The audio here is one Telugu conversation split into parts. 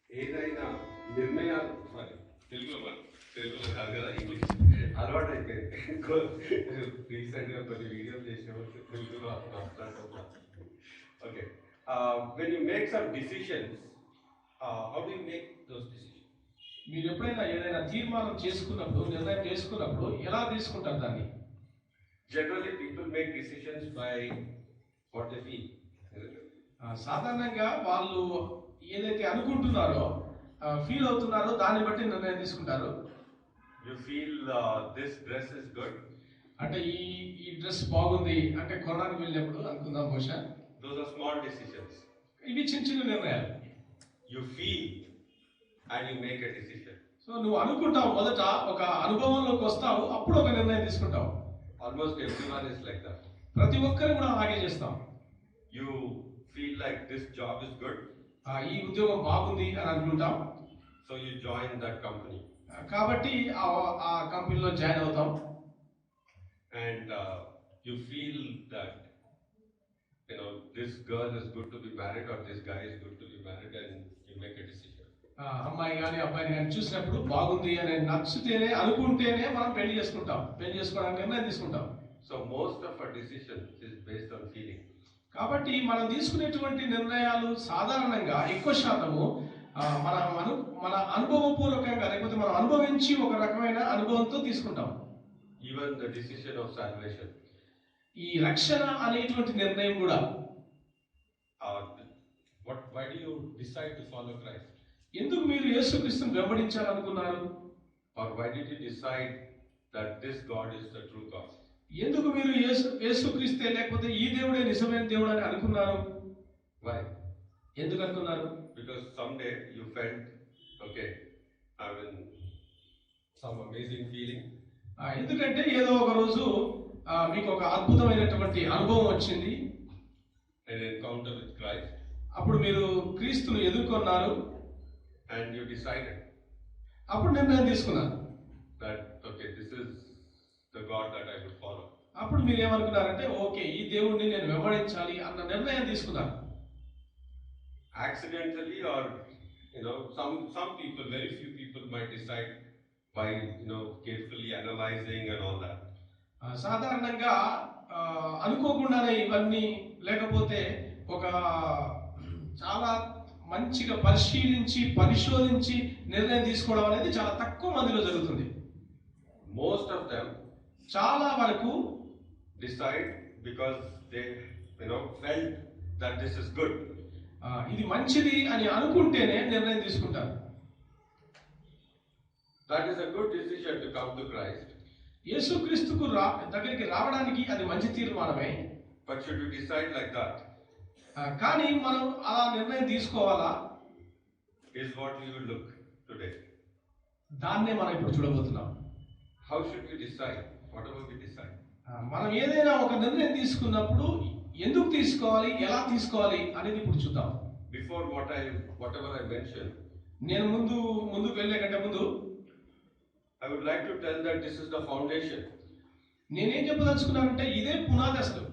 ఏదైనా నిర్ణయాలు తెలుగులో కాదు కదా ఇంగ్లీష్ అలవాటు అయిపోయింది. రీసెంట్గా కొన్ని వీడియోలు చేసినప్పుడు తెలుగులో మాట్లాడుతున్నా. Okay, when you make some decisions, how do you make those decisions? మీరు ఎప్పుడైనా ఏదైనా తీర్మానం చేసుకున్నప్పుడు, నిర్ణయం చేసుకున్నప్పుడు ఎలా తీసుకుంటారు దాన్ని? Generally people make decisions by what they feel. సాధారణంగా వాళ్ళు ఏదైతే అనుకుంటున్నారో, ఫీల్ అవుతున్నారో దాన్ని బట్టి నిర్ణయం తీసుకుంటారు. You feel this dress is good, అంటే ఈ డ్రెస్ బాగుంది అంటే కొనడానికి వెళ్ళినప్పుడు అనుకుందాం బహుశా. Those are small decisions. ఇవి చిన్న చిన్న నిర్ణయాలు. You feel and you make a decision. So నువ్వు అనుకుంటావు, మొదట ఒక అనుభవంలోకి వస్తావు, అప్పుడు ఒక నిర్ణయం తీసుకుంటావు. Almost everyone is like that. ప్రతి ఒక్కరు కూడా అలాగే చేస్తాం. You feel like this job is good, ఈ ఉద్యోగం బాగుంది అని అనుకుంటాం. So you join that company. కాబట్టి ఆ కంపెనీలో జాయిన్ అవుతాం. And you feel that this girl is good to be married or this guy is good to be married and you make a decision. అమ్మాయి కానీ అబ్బాయిని కానీ చూసినప్పుడు బాగుంది అని నచ్చితేనే, అనుకుంటేనే మనం పెళ్లి చేసుకుంటాం. పెళ్లి చేసుకోవడానికి నిర్ణయం తీసుకుంటాం. So most of our decisions is based on feeling. కాబట్టి మనం తీసుకునేటువంటి నిర్ణయాలు సాధారణంగా ఎక్కువ శాతము మన అనుభవపూర్వకంగా, లేకపోతే మనం అనుభవించి ఒక రకమైన అనుభవంతో తీసుకుంటాం. Even the decision of salvation. ఈ రక్షణ అనేటువంటి నిర్ణయం కూడా. Why do you decide to follow Christ? ఎందుకు మీరు యేసుక్రీస్తుని వెంబడించాలనుకున్నారు? Or why did you decide that this God is the true God? ఎందుకు మీరు యేసుక్రీస్తే లేకపోతే ఈ దేవుడే నిజమైన దేవుడు అని అనుకున్నారు? Why? ఎందుకు అనుకున్నారు? Because someday you felt, okay, I mean, some amazing feeling. ఎందుకంటే ఏదో ఒక రోజు మీకు ఒక అద్భుతమైనటువంటి అనుభవం వచ్చింది. An encounter with Christ. అప్పుడు మీరు క్రీస్తును ఎదుర్కొన్నారు. And you decided. అప్పుడు నిర్ణయం తీసుకున్నారు. That okay, this is the God that I will follow. అప్పుడు మీరు ఏమనుకున్నారంటే, ఓకే, ఈ దేవుడిని నేను వెంబడించాలి అన్న నిర్ణయం తీసుకున్నారు. Accidentally or some people, very few people might decide by carefully analyzing and all that. సాధారణంగా అనుకోకుండానే ఇవన్నీ, లేకపోతే ఒక చాలా మంచిగా పరిశోధించి నిర్ణయం తీసుకోవడం అనేది చాలా తక్కువ మందిలో జరుగుతుంది. Most of them చాలా వరకు decide because they felt that this is good. ఇది మంచిది అని అనుకుంటేనే నిర్ణయం తీసుకుంటారు. That is a good decision to come to Christ. యేసుక్రీస్తుకు దగ్గరికి రావడానికి అది మంచి తీర్మానమే. But should we decide like that? కానీ మనం అలా నిర్ణయం తీసుకోవాలా? Is what we will look today. దాన్నే మనం ఇప్పుడు చూడబోతున్నాం. How should we decide? Whatever we decide. మనం ఏదైనా ఒక నిర్ణయం తీసుకున్నప్పుడు ఎందుకు తీసుకోవాలి, ఎలా తీసుకోవాలి అనేది ఇప్పుడు చూద్దాం. Before whatever I mentioned, నేను ముందుకు వెళ్ళే కంటే ముందు I would like to tell that this is the foundation. నేనేం చెప్పదలుచుకున్నానంటే ఇదే పునాది అసలు.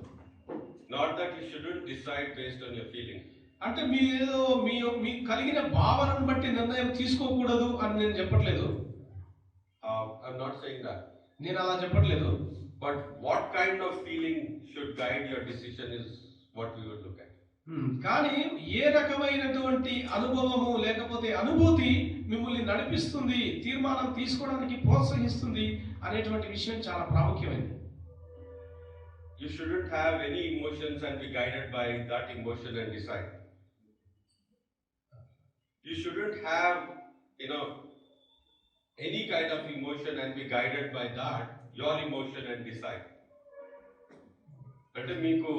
Not that you shouldn't decide based on your feeling. అంటే మీరేదో మీకు కలిగిన భావనను బట్టి నిర్ణయం తీసుకోకూడదు అని నేను చెప్పట్లేదు. I'm not saying that. నేను అలా చెప్పట్లేదు. But what kind of feeling should guide your decision is what we will look at. కానీ ఏ రకమైనటువంటి అనుభవము లేకపోతే అనుభూతి మిమ్మల్ని నడిపిస్తుంది, తీర్మానం తీసుకోవడానికి ప్రోత్సహిస్తుంది అనేటువంటి విషయం చాలా ప్రాముఖ్యమైనది. You shouldn't have any emotions and be guided by that emotion and decide. You shouldn't have any kind of emotion and be guided by that your emotion and decide. అంటే మీకు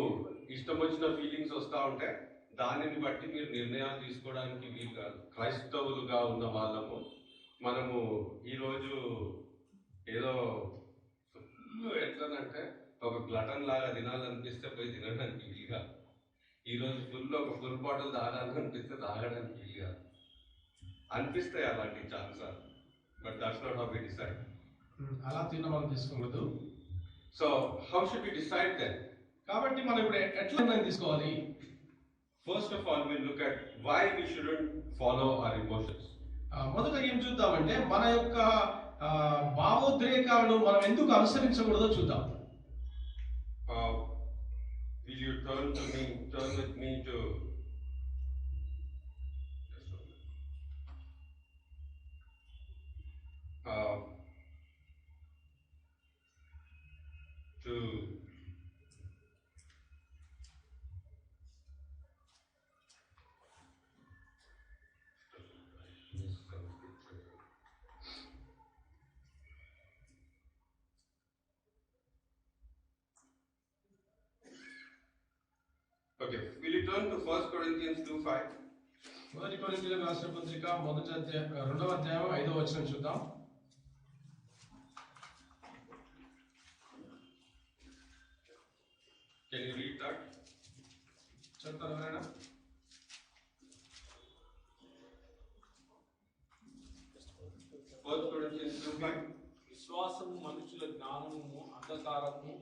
ఇష్టం వచ్చిన ఫీలింగ్స్ వస్తూ ఉంటే దానిని బట్టి మీరు నిర్ణయాలు తీసుకోవడానికి వీలు కాదు. క్రైస్తవులుగా ఉన్న వాళ్ళము మనము ఈరోజు ఏదో ఎట్లనంటే ఒక గ్లటన్ లాగా తినాలనిపిస్తే పోయి తినడానికి వీలుగా, ఈరోజు ఒక ఫుల్ బాటిల్ తాగాలని అనిపిస్తే తాగడానికి వీలుగా అనిపిస్తాయి అలాంటి chances. But that's not how we decide. అలా తినమని తీసుకోవద్దు. So how should we decide then? కాబట్టి మనం ఇప్పుడు ఎట్లా నిర్ణయం తీసుకోవాలి? First of all, we'll look at why we shouldn't follow our emotions. మొదట ఏం చూద్దామంటే మన యొక్క భావోద్రేకాలను మనం ఎందుకు అనుసరించకూడదో చూద్దాం. Will you turn with me to Okay, will you turn to 1 Corinthians 2:5? మొదటి కొరింథీయులకు రాసిన పత్రిక 2వ అధ్యాయం 5వ వచనం చూద్దాం. Can you read that? చదువుతారా ఎవరైనా? విశ్వాసము మనుషుల జ్ఞానము అంధకారము,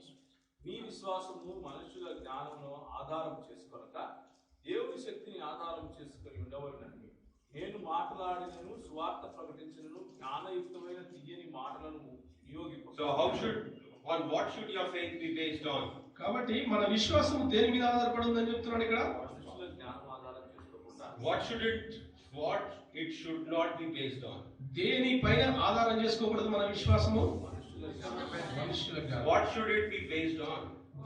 మీ విశ్వాసము మనుషుల జ్ఞానమును ఆధారం చేసుకొనక దేవుని శక్తిని ఆధారం చేసుకొని ఉండవలనని నేను మాట్లాడినను సువార్త ప్రకటించినను జ్ఞానయుక్తమైన తీయని మాటలను వినియోగించు. So what should your faith be based on? కాబట్టి మన విశ్వాసం దేని మీద ఆధారపడి ఉందని చెప్తున్నాడు ఇక్కడ. మనుషుల జ్ఞానం ఆధారం చేసుకోకుండా what it should not be based on? దేని పైన ఆధారం చేసుకోకూడదు మన విశ్వాసము? మనుషుల జ్ఞానం. What should it be based on?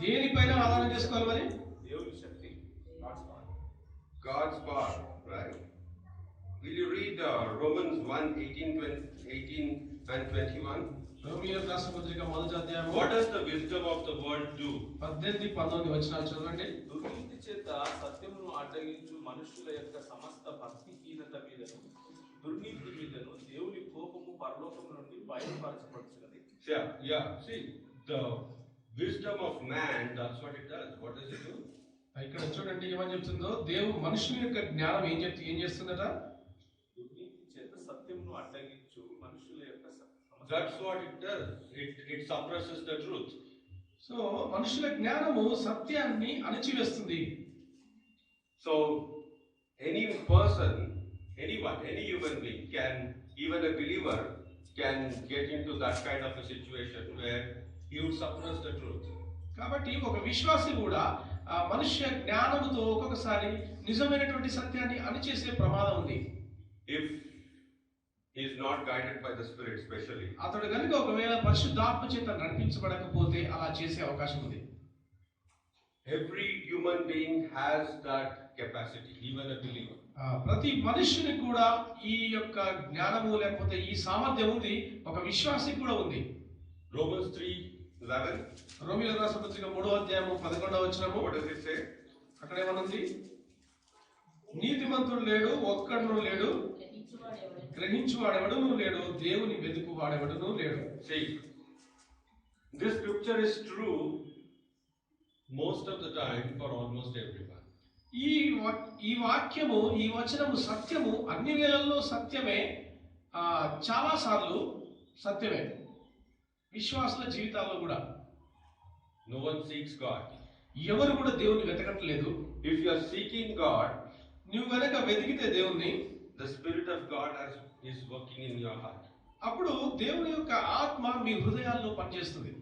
దేని పైన ఆధారం చేసుకోవాలి మరి? దేవుని శక్తి, God's power, right? Will you read Romans 1:18 and 21? రోమీయులకు రాసిన పత్రిక 1వ అధ్యాయం. What does the wisdom of the world do? 18-19 వచనాలు చదవండి. దుర్నీతి చేత సత్యమును అడ్డగించు మనుషుల యొక్క సమస్త భక్తిహీనత మీదను దుర్నీతి మీదను దేవుని కోపము పరలోకము నుండి బయలుపరచబడుచున్నది. Yeah. See, the wisdom of man, that's what it does. What does it do? ఇక్కడ చూడండి ఏమని చెప్తుందో. మనుషుని యొక్క జ్ఞానం ఏం చేస్తుందట? దుర్నీతి చేత సత్యమును అడ్డగించు మనుషుల యొక్క That's what it does. It suppresses the truth. So మనుషుల జ్ఞానము సత్యాన్ని అణచివేస్తుంది. So any person, anyone, any human being can, even a believer can get into that kind of a situation where he would suppress the truth. కాబట్టి ఒక విశ్వాసి కూడా మనుష్య జ్ఞానముతో ఒక్కొక్కసారి నిజమైనటువంటి సత్యాన్ని అణిచేసే ప్రమాదం ఉంది. If he is not guided by the Spirit, especially. అతడు కనుక ఒకవేళ పరిశుద్ధాత్మ చేత నడిపించబడకపోతే అలా చేసే అవకాశం ఉంది. Every human being has that capacity, even a believer. ప్రతి మనుష్యునికి కూడా ఈ యొక్క జ్ఞానము లేకపోతే ఈ సామర్థ్యం ఉంది. ఒక విశ్వాసికి కూడా ఉంది. Romans 3:11. రోమీయులకు రాసిన పత్రిక 3వ అధ్యాయం 11వ వచనము. What does it say? అక్కడ ఏమనుంది? నీతిమంతుడు లేడు, ఒక్కడును లేడు, గ్రహించువాడెవడును లేడు, దేవుని వెతుకువాడెవడును లేడు. See, this scripture is true most of the time for almost everyone. ఈ వాక్యము, ఈ వచనము సత్యము, అన్ని వేళల్లో సత్యమే, చాలా సార్లు సత్యమే విశ్వాసుల జీవితాల్లో కూడా. No one seeks God. ఎవరు కూడా దేవుని వెతకట్లేదు. If you are seeking God, నువ్వు గనక వెతికితే దేవుణ్ణి, the Spirit of God is working in your heart. అప్పుడు దేవుని యొక్క ఆత్మ మీ హృదయాల్లో పనిచేస్తుంది.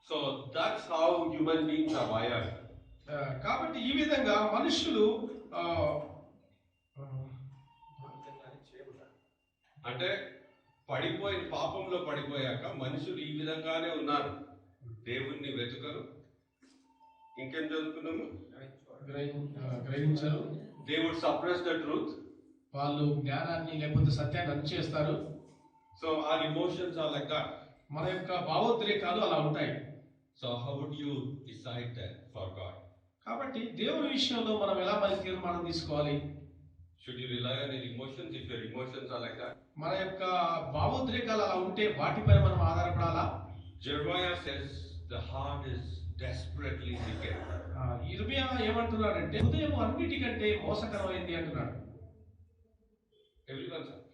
So that's how human beings are wired. కాబట్టి ఈ విధంగా మనుషులు అంటే పాపంలో పడిపోయాక మనుషులు ఈ విధంగానే ఉన్నారు. దేవుణ్ణి వెతుకరు. ఇంకేం చదువుకున్నాము? గ్రహించరు. They would suppress the truth. వాళ్ళు జ్ఞానాన్ని లేకపోతే సత్యాన్ని అణిచేస్తారు. So our emotions are like that. మన యొక్క భావోద్రేకాలు అలా ఉంటాయి. So how would you decide that for God? కాబట్టి దేవుని విషయంలో మనం ఎలా మరి తీర్మానం తీసుకోవాలి? Should you rely on your emotions if your emotions are like that? మన యొక్క భావోద్రేకాలు అలా ఉంటే వాటిపై మనం ఆధారపడాలా? Jeremiah says the heart is desperately wicked. ఇర్మియా ఏమంటున్నాడంటే హృదయం అన్నిటికంటే మోసకరమైంది అంటున్నాడు. Everyone's heart.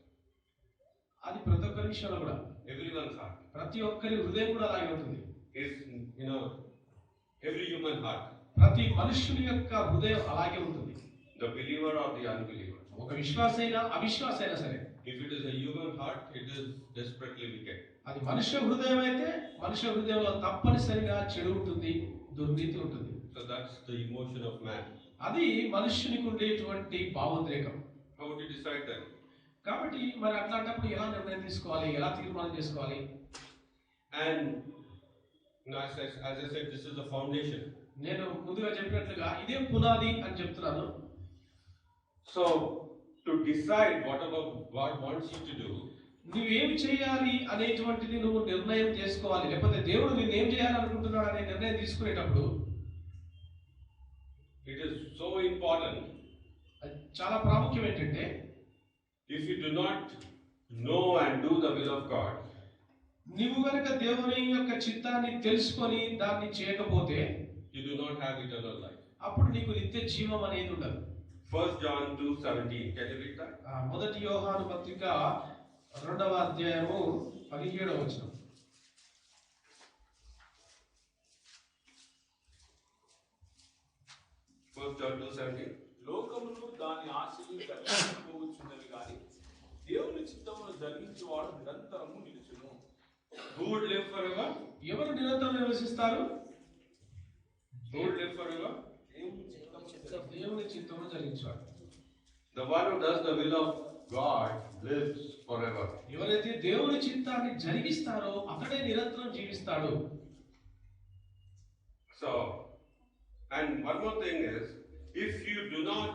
అది ప్రతి ఒక్కరి విషయంలో కూడా. Everyone's heart. ప్రతి ఒక్కరి హృదయం కూడా అలాగే ఉంటుంది. Is every human heart. ప్రతి మనుష్యుని యొక్క హృదయం అలాగే ఉంటుంది. the believer or the unbeliever. ఒక విశ్వాసైనా అవిశ్వాసైనా సరే, If it is a human heart, it is desperately wicked. అది మనుష్య హృదయం అయితే మనుష్య హృదయంలో తప్పనిసరిగా చెడు ఉంటుంది, దుర్నీతి ఉంటుంది. So that's the emotion of man. అది మనుష్యునికి ఉండేటువంటి భావోద్రేకం. How to decide that? కాబట్టి మరి అట్లాంటప్పుడు ఎలా నిర్ణయం తీసుకోవాలి, ఎలా తీర్మానం చేసుకోవాలి? And now, as I said, this is the foundation. నేను ముందుగా చెప్పినట్లుగా ఇదే పునాది అని చెప్తున్నాను. So to decide whatever God wants you to do, నువ్వేమి చేయాలి అనేటువంటిది నువ్వు నిర్ణయం చేసుకోవాలి. లేకపోతే దేవుడు నిన్ను ఏం చేయాలనుకుంటున్నాడు అనే నిర్ణయం తీసుకునేటప్పుడు it is so important. అది చాలా ప్రాముఖ్యం ఏంటంటే, If you do not know and do the will of God, నీవు గనుక దేవుని యొక్క చిత్తాన్ని తెలుసుకొని దాన్ని చేయకపోతే you do not have eternal life. అప్పుడు నీకు నిత్య జీవం అనేది ఉండదు. 1 John 2:17. Can you read that? మొదటి యోహాను పత్రిక 2వ అధ్యాయము 17వ వచనం. John 2:17. లోకమును దాని ఆశలు గతించిపోవచ్చున్నవి కానీ దేవుని చిత్తమును జరిగించేవాడు నిరంతరము నిలుచును. Who would live forever? ఎవరు నిరంతరం నివసిస్తారు? Who would live forever? దేవుని చిత్తమును జరిగించేవాడు. The one who does the will of God lives forever. ఎవరైతే దేవుని చిత్తాన్ని జరిగిస్తారో అతడే నిరంతరం జీవిస్తాడు. So, and one more thing is, if you do not,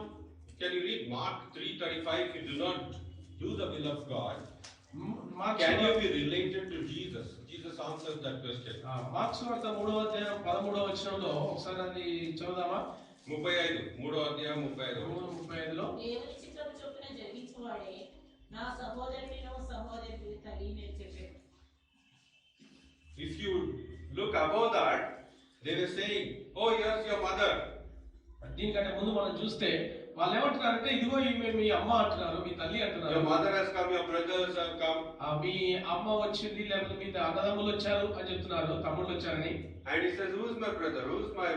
can you read Mark 3:35? If you do not do the will of God, can you be related to Jesus? Jesus answers that question. Marks వార్త 3వ అధ్యాయం 13వ వచనంలో ఒకసారి అది చదువుదామా? 35, 3వ అధ్యాయం 35. 35లో దేవుని చిత్తము చొప్పున జరిగించువాడే నా సహోదరుడినో సహోదరి తల్లి నేను చెప్పాను. If you look above that, they were saying, "Oh, here's your mother." దీనికంటే ముందు మనం చూస్తే వాళ్ళు ఏమంటున్నారంటే, ఇదిగో ఈమె మీ అమ్మ అంటున్నారు, మీ తల్లి Your అంటున్నారు. mother has come, your brothers have come. మీ అమ్మ వచ్చింది, లేకపోతే మీ అన్నదమ్ములు వచ్చారు అని చెప్తున్నారు, తమ్ముళ్ళు వచ్చారని. And he says, "Who is my brother? Who is my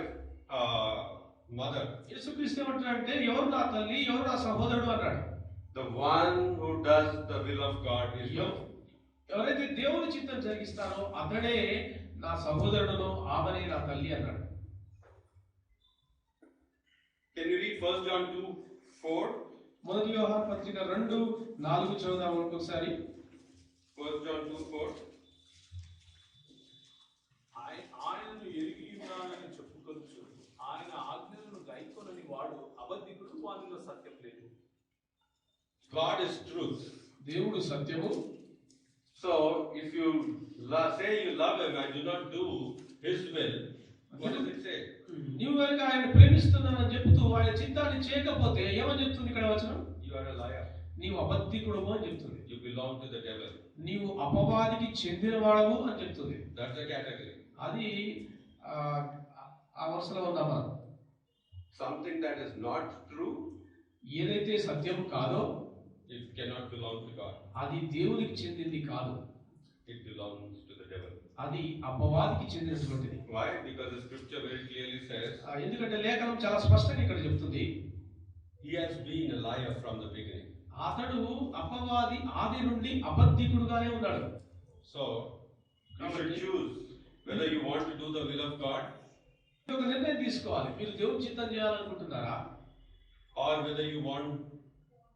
mother?" యేసుక్రీస్తు ఏమంటున్నాడంటే, ఎవరు నా తల్లి, ఎవరు నా సహోదరుడు అన్నాడు. The one who does the will of God is ఎవ- ఎవరైతే దేవుని చిత్తం జరిగిస్తారో అతడే నా సహోదరుడును, ఆమెనే నా తల్లి అన్నాడు. Can you read 1 John 2:4? మొదటి యోహాను పత్రిక 2:4 చదువుదాం ఇంకొకసారి. 1 John 2:4. ఆయనను ఎరిగి ఉన్నానని చెప్పుకొచ్చు ఆయన ఆజ్ఞలను గైకొనని వాడు అబద్ధికుడు, వానిలో సత్యం లేదు. God is truth. దేవుడు సత్యము. So if you say you love him and do not do his will, what does it say? నీవు కనుక ఆయన ప్రేమిస్తున్నానని చెప్తూ ఆయన చిత్తాన్ని చేయకపోతే ఏమని చెప్తుంది ఇక్కడ వచనం? You are a liar. నీవు అబద్ధికుడు అని చెప్తుంది. You belong to the devil. నీవు అపవాదికి చెందినవాడవు అని చెప్తుంది. That's the category. అది ఆ వరుసలో ఉన్నామా? Something that is not true, ఏదైతే సత్యం కాదో it cannot belong to God. అది దేవునికి చెందింది కాదు, It belongs to the devil. అది అపవాదికి చెందినటువంటిది. Why? Because the scripture very clearly says ఎందుకంటే లేఖనం చాలా స్పష్టంగా ఇక్కడ చెప్తుంది, he has been a liar from the beginning. అతడు అపవాది ఆది నుండి అబద్ధికుడుగానే ఉన్నాడు. So you should choose whether you want to do the will of God ఒక నిర్ణయం తీసుకోవాలి, మీరు దేవుని చిత్తం చేయాలనుకుంటున్నారా, or whether you want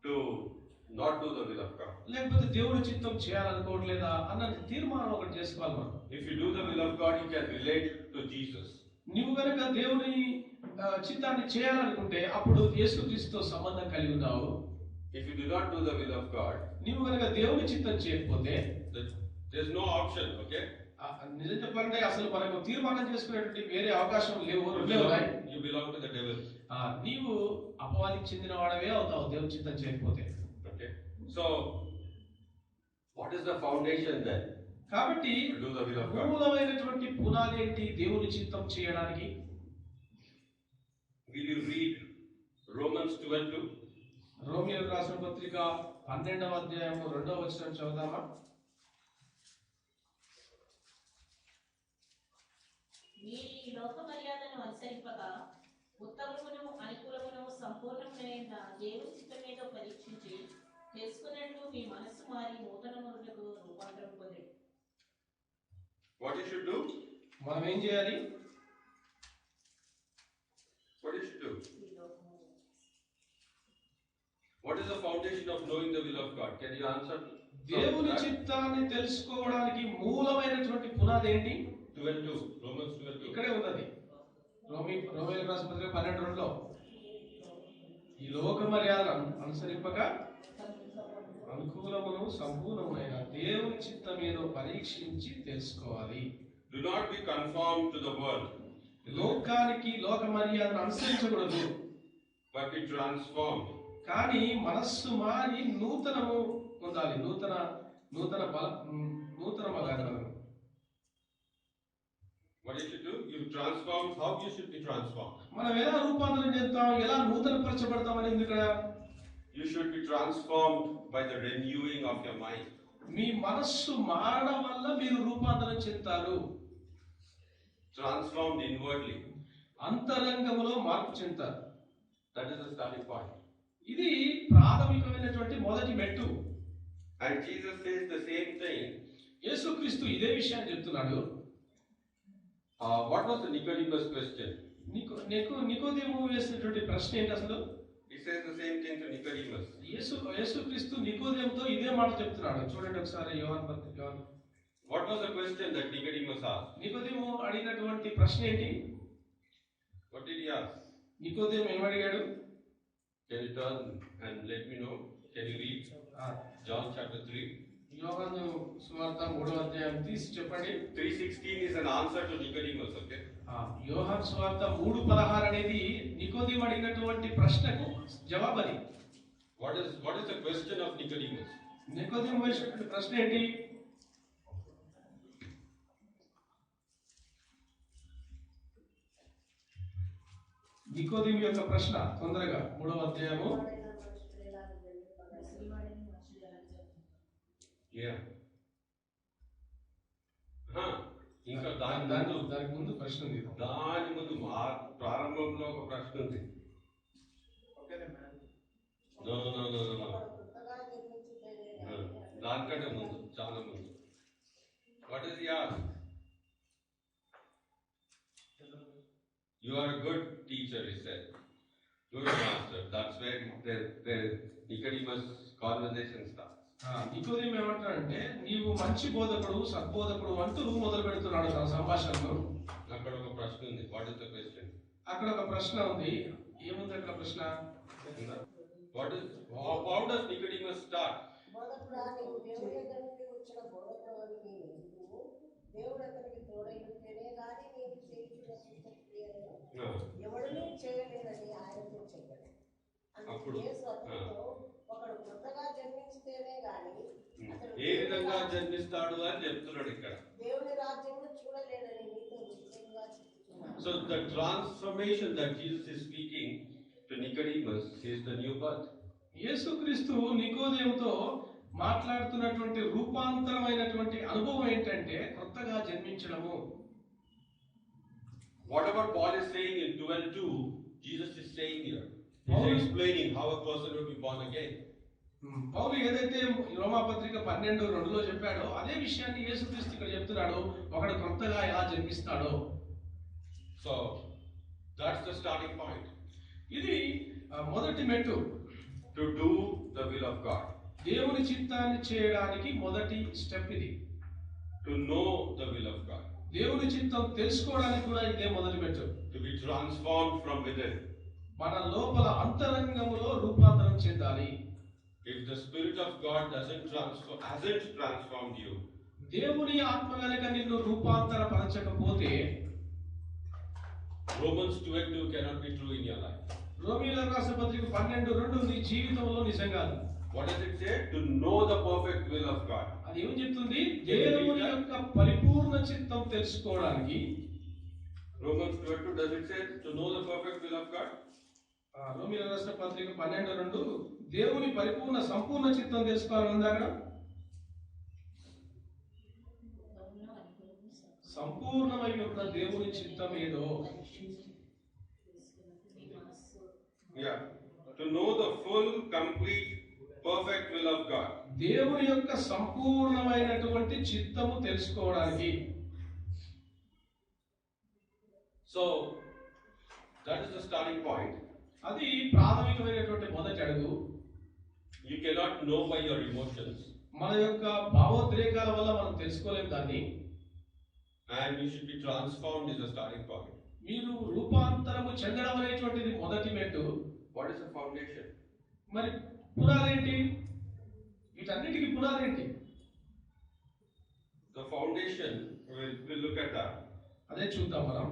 to not do the will of God. లేకపోతే దేవుని చిత్తం చేయాలనుకోవట్లేదా అన్న తీర్మానం ఒకటి చేసుకోవాలి మనం. If you do the will of God, you can relate to Jesus. నీవు కనుక దేవుని చిత్తాన్ని చేయాలనుకుంటే అప్పుడు యేసుక్రీస్తుతో సంబంధం కలిగి ఉన్నావు. If you do not do the will of God, నీవు కనుక దేవుని చిత్తం చేయకపోతే there's no option, okay? నిజం చెప్పాలంటే అసలు మనకు తీర్మానం చేసుకునేటువంటి వేరే అవకాశం లేవు, రెండే ఉన్నాయి. You belong to the devil. నీవు అపవాదికి చెందిన వాడవే అవుతావు దేవుని చిత్తం చేయకపోతే. Okay. So what is the foundation then కాబట్టి to do the will of God? మూలమైనటువంటి పునాది ఏంటి దేవుని చిత్తం చేయడానికి? Will you read Romans 12:2? రోమియోలకు రాసిన పత్రిక 12వ అధ్యాయము 2వ వచనం చదువుదామా? మీరు ఈ లోక మర్యాదను అనుసరింపక ఉత్తమమును అనుకూలమును సంపూర్ణమైన దేవుని చిత్తం ఏదో పరీక్షించి తెలుసుకున్నట్లు మీ మనస్సు మారి నూతన మొదలకు రూపాంతరం పొంది. What you should do? మనం ఏం చేయాలి? What you should do? What is the foundation of knowing the will of God? Can you answer? దేవుని చిత్తాన్ని తెలుసుకోవడానికి మూలమైనటువంటి పునాది ఏంటి? 12:2, Romans 12:2. ఇక్కడే ఉన్నది. రోమీయులకు రాసిన పత్రిక 12:2లో ఈ లోక మర్యాదను అనుసరింపక అనుకూలమును సంపూర్ణమైన దేవుని చిత్తం ఏదో పరీక్షించి తెలుసుకోవాలి. Do not be conformed to the world, లోకానికి లోక మర్యాదను అనుసరించకూడదు, but be transformed. కానీ మనస్సు మారి నూతనము పొందాలి. నూతన మగాలను. What you should do? You transform. How you should be transformed? మనం ఎలా రూపాంతరం చెందుతాం, ఎలా నూతన పరచబడతాం అనేది ఇక్కడ. You should be transformed by the renewing of your mind. మీ మనస్సు మారడం వల్ల మీరు రూపాంతరం చెందుతారు. Transformed inwardly. అంతరంగములో మార్పు చెందుతారు. That is the starting point. ఇది ప్రాథమికమైనటువంటి మొదటి మెట్టు. And Jesus says the same thing. యేసుక్రీస్తు ఇదే విషయాన్ని చెప్తున్నాడు. What was the Nicodemus question? నికోదేము వేసినటువంటి ప్రశ్న ఏంటి అసలు? He says the same thing to Nicodemus. యేసుక్రీస్తు నికోదేముతో ఇదే మాట చెప్తున్నాడు. చూడండి ఒకసారి యోహాను పత్రిక. What was the question that Nicodemus asked? నికోదేము అడిగినటువంటి ప్రశ్న ఏంటి? What did he ask? నికోదేము ఏమడిగాడు? Can you turn and let me know? Can you read John chapter 3? యోహాను సువార్త 3వ అధ్యాయం తీసి చెప్పండి. 3:16 is an answer to Nicodemus, okay? యోహాను సువార్త 3:16 అనేది నికోదేము అడిగినటువంటి ప్రశ్నకు జవాబు అది. What is the question of Nicodemus? నికోదేము వేసినటువంటి ప్రశ్న ఏంటి? నికోదేము యొక్క ప్రశ్న తొందరగా 3వ అధ్యాయము. ఇంకా దానికి ముందు ప్రశ్న ఉంది. దాని ముందు ప్రారంభంలో ఒక ప్రశ్న ఉంది. దానికంటే ముందు, చాలా ముందు. What is he asked? You are a good teacher, he said. Good master. That's where the Nicodemus conversation starts. నికోదేము ఏమంటాడంటే నీవు మంచి బోధకుడు, సద్బోధకుడు అంటూ మొదలు పెడుతున్నాడు తన సంభాషణను. అక్కడ ఒక ప్రశ్న ఉంది. What is the question? అక్కడ ఒక ప్రశ్న ఉంది. ఏముంది అక్కడ ప్రశ్న? How does Nicodemus start? బోధకుడా, నీవు దేవుని దగ్గర నుండి వచ్చిన బోధకుడు నీవు ఎందుకు? దేవుడు అతనికి తోడైంటేనే గాని నీవు చేయించిన క్రియలను ఎవడూ చేయలేదని ఆయనతో చెప్పాడు. అందుకు యేసు అతనితో, ఒకడు కొత్తగా జన్మించితేనే గాని ఏ విధంగా జన్మిస్తాడు అని చెప్తున్నాడు ఇక్కడ. దేవుని రాజ్యమును చూడలేడని నీతో నిశ్చయంగా చెప్తున్నాను. So the transformation that Jesus is speaking to Nicodemus is the new birth. యేసుక్రీస్తు నికోదేముతో మాట్లాడుతున్నటువంటి రూపాంతరమైనటువంటి అనుభవం ఏంటంటే కొత్తగా జన్మించడము. Whatever Paul is saying in 12:2, Jesus is saying here. He is explaining how a person will be born again. పౌలు ఏదైతే రోమాపత్రిక 12:2లో చెప్పాడో అదే విషయాన్ని యేసుక్రీస్తు ఇక్కడ చెప్తున్నాడు. ఒకడు కొత్తగా ఎలా జన్మిస్తాడో. So that's the starting point. ఇది మొదటి మెట్టు. To do the will of God. దేవుని చిత్తాన్ని చేయడానికి మొదటి స్టెప్ ఇది. To know the will of God. దేవుని చిత్తం తెలుసుకోవడానికి కూడా ఇదే మొదటి మెట్టు. To be transformed from within. మన లోపల అంతరంగములో రూపాంతరం చెందాలి. If the Spirit of God hasn't transformed you, దేవుని ఆత్మ గనుక నిన్ను రూపాంతరపరచకపోతే Romans 12:2 cannot be true in your life. రోమీయులకు రాసిన పత్రిక 12:2 నీ జీవితంలో నిజం కాదు. What does it say? To know the perfect will of God. అది ఏం చెప్తుంది? దేవుని యొక్క పరిపూర్ణ చిత్తం తెలుసుకోవడానికి. Romans 12:2, does it say to know the perfect will of God? రోమీయులకు రాసిన పత్రిక 12:2 దేవుని పరిపూర్ణ సంపూర్ణ చిత్తం తెలుసుకోవాలని ఉంది అక్కడ. సంపూర్ణమైన దేవుని చిత్తం ఏదో. Yeah. to know the full, complete, perfect will of God. దేవుని యొక్క సంపూర్ణమైనటువంటి చిత్తము తెలుసుకోవడానికి. So that is the starting point. అది ప్రాథమికమైనటువంటి మొదటి అడుగు. You cannot know by your emotions, మన యొక్క భావోద్రేకాల వల్ల మనం తెలుసుకోలేం దాన్ని. and you should be transformed is the starting point. మీరు రూపాంతరము చెందడం అనేటువంటిది మొదటి మెట్టు. What is the foundation? మరి పునాదేంటి? వీటన్నిటికీ పునాదేంటి? The foundation, we'll look at that. అదే చూద్దాం మనం.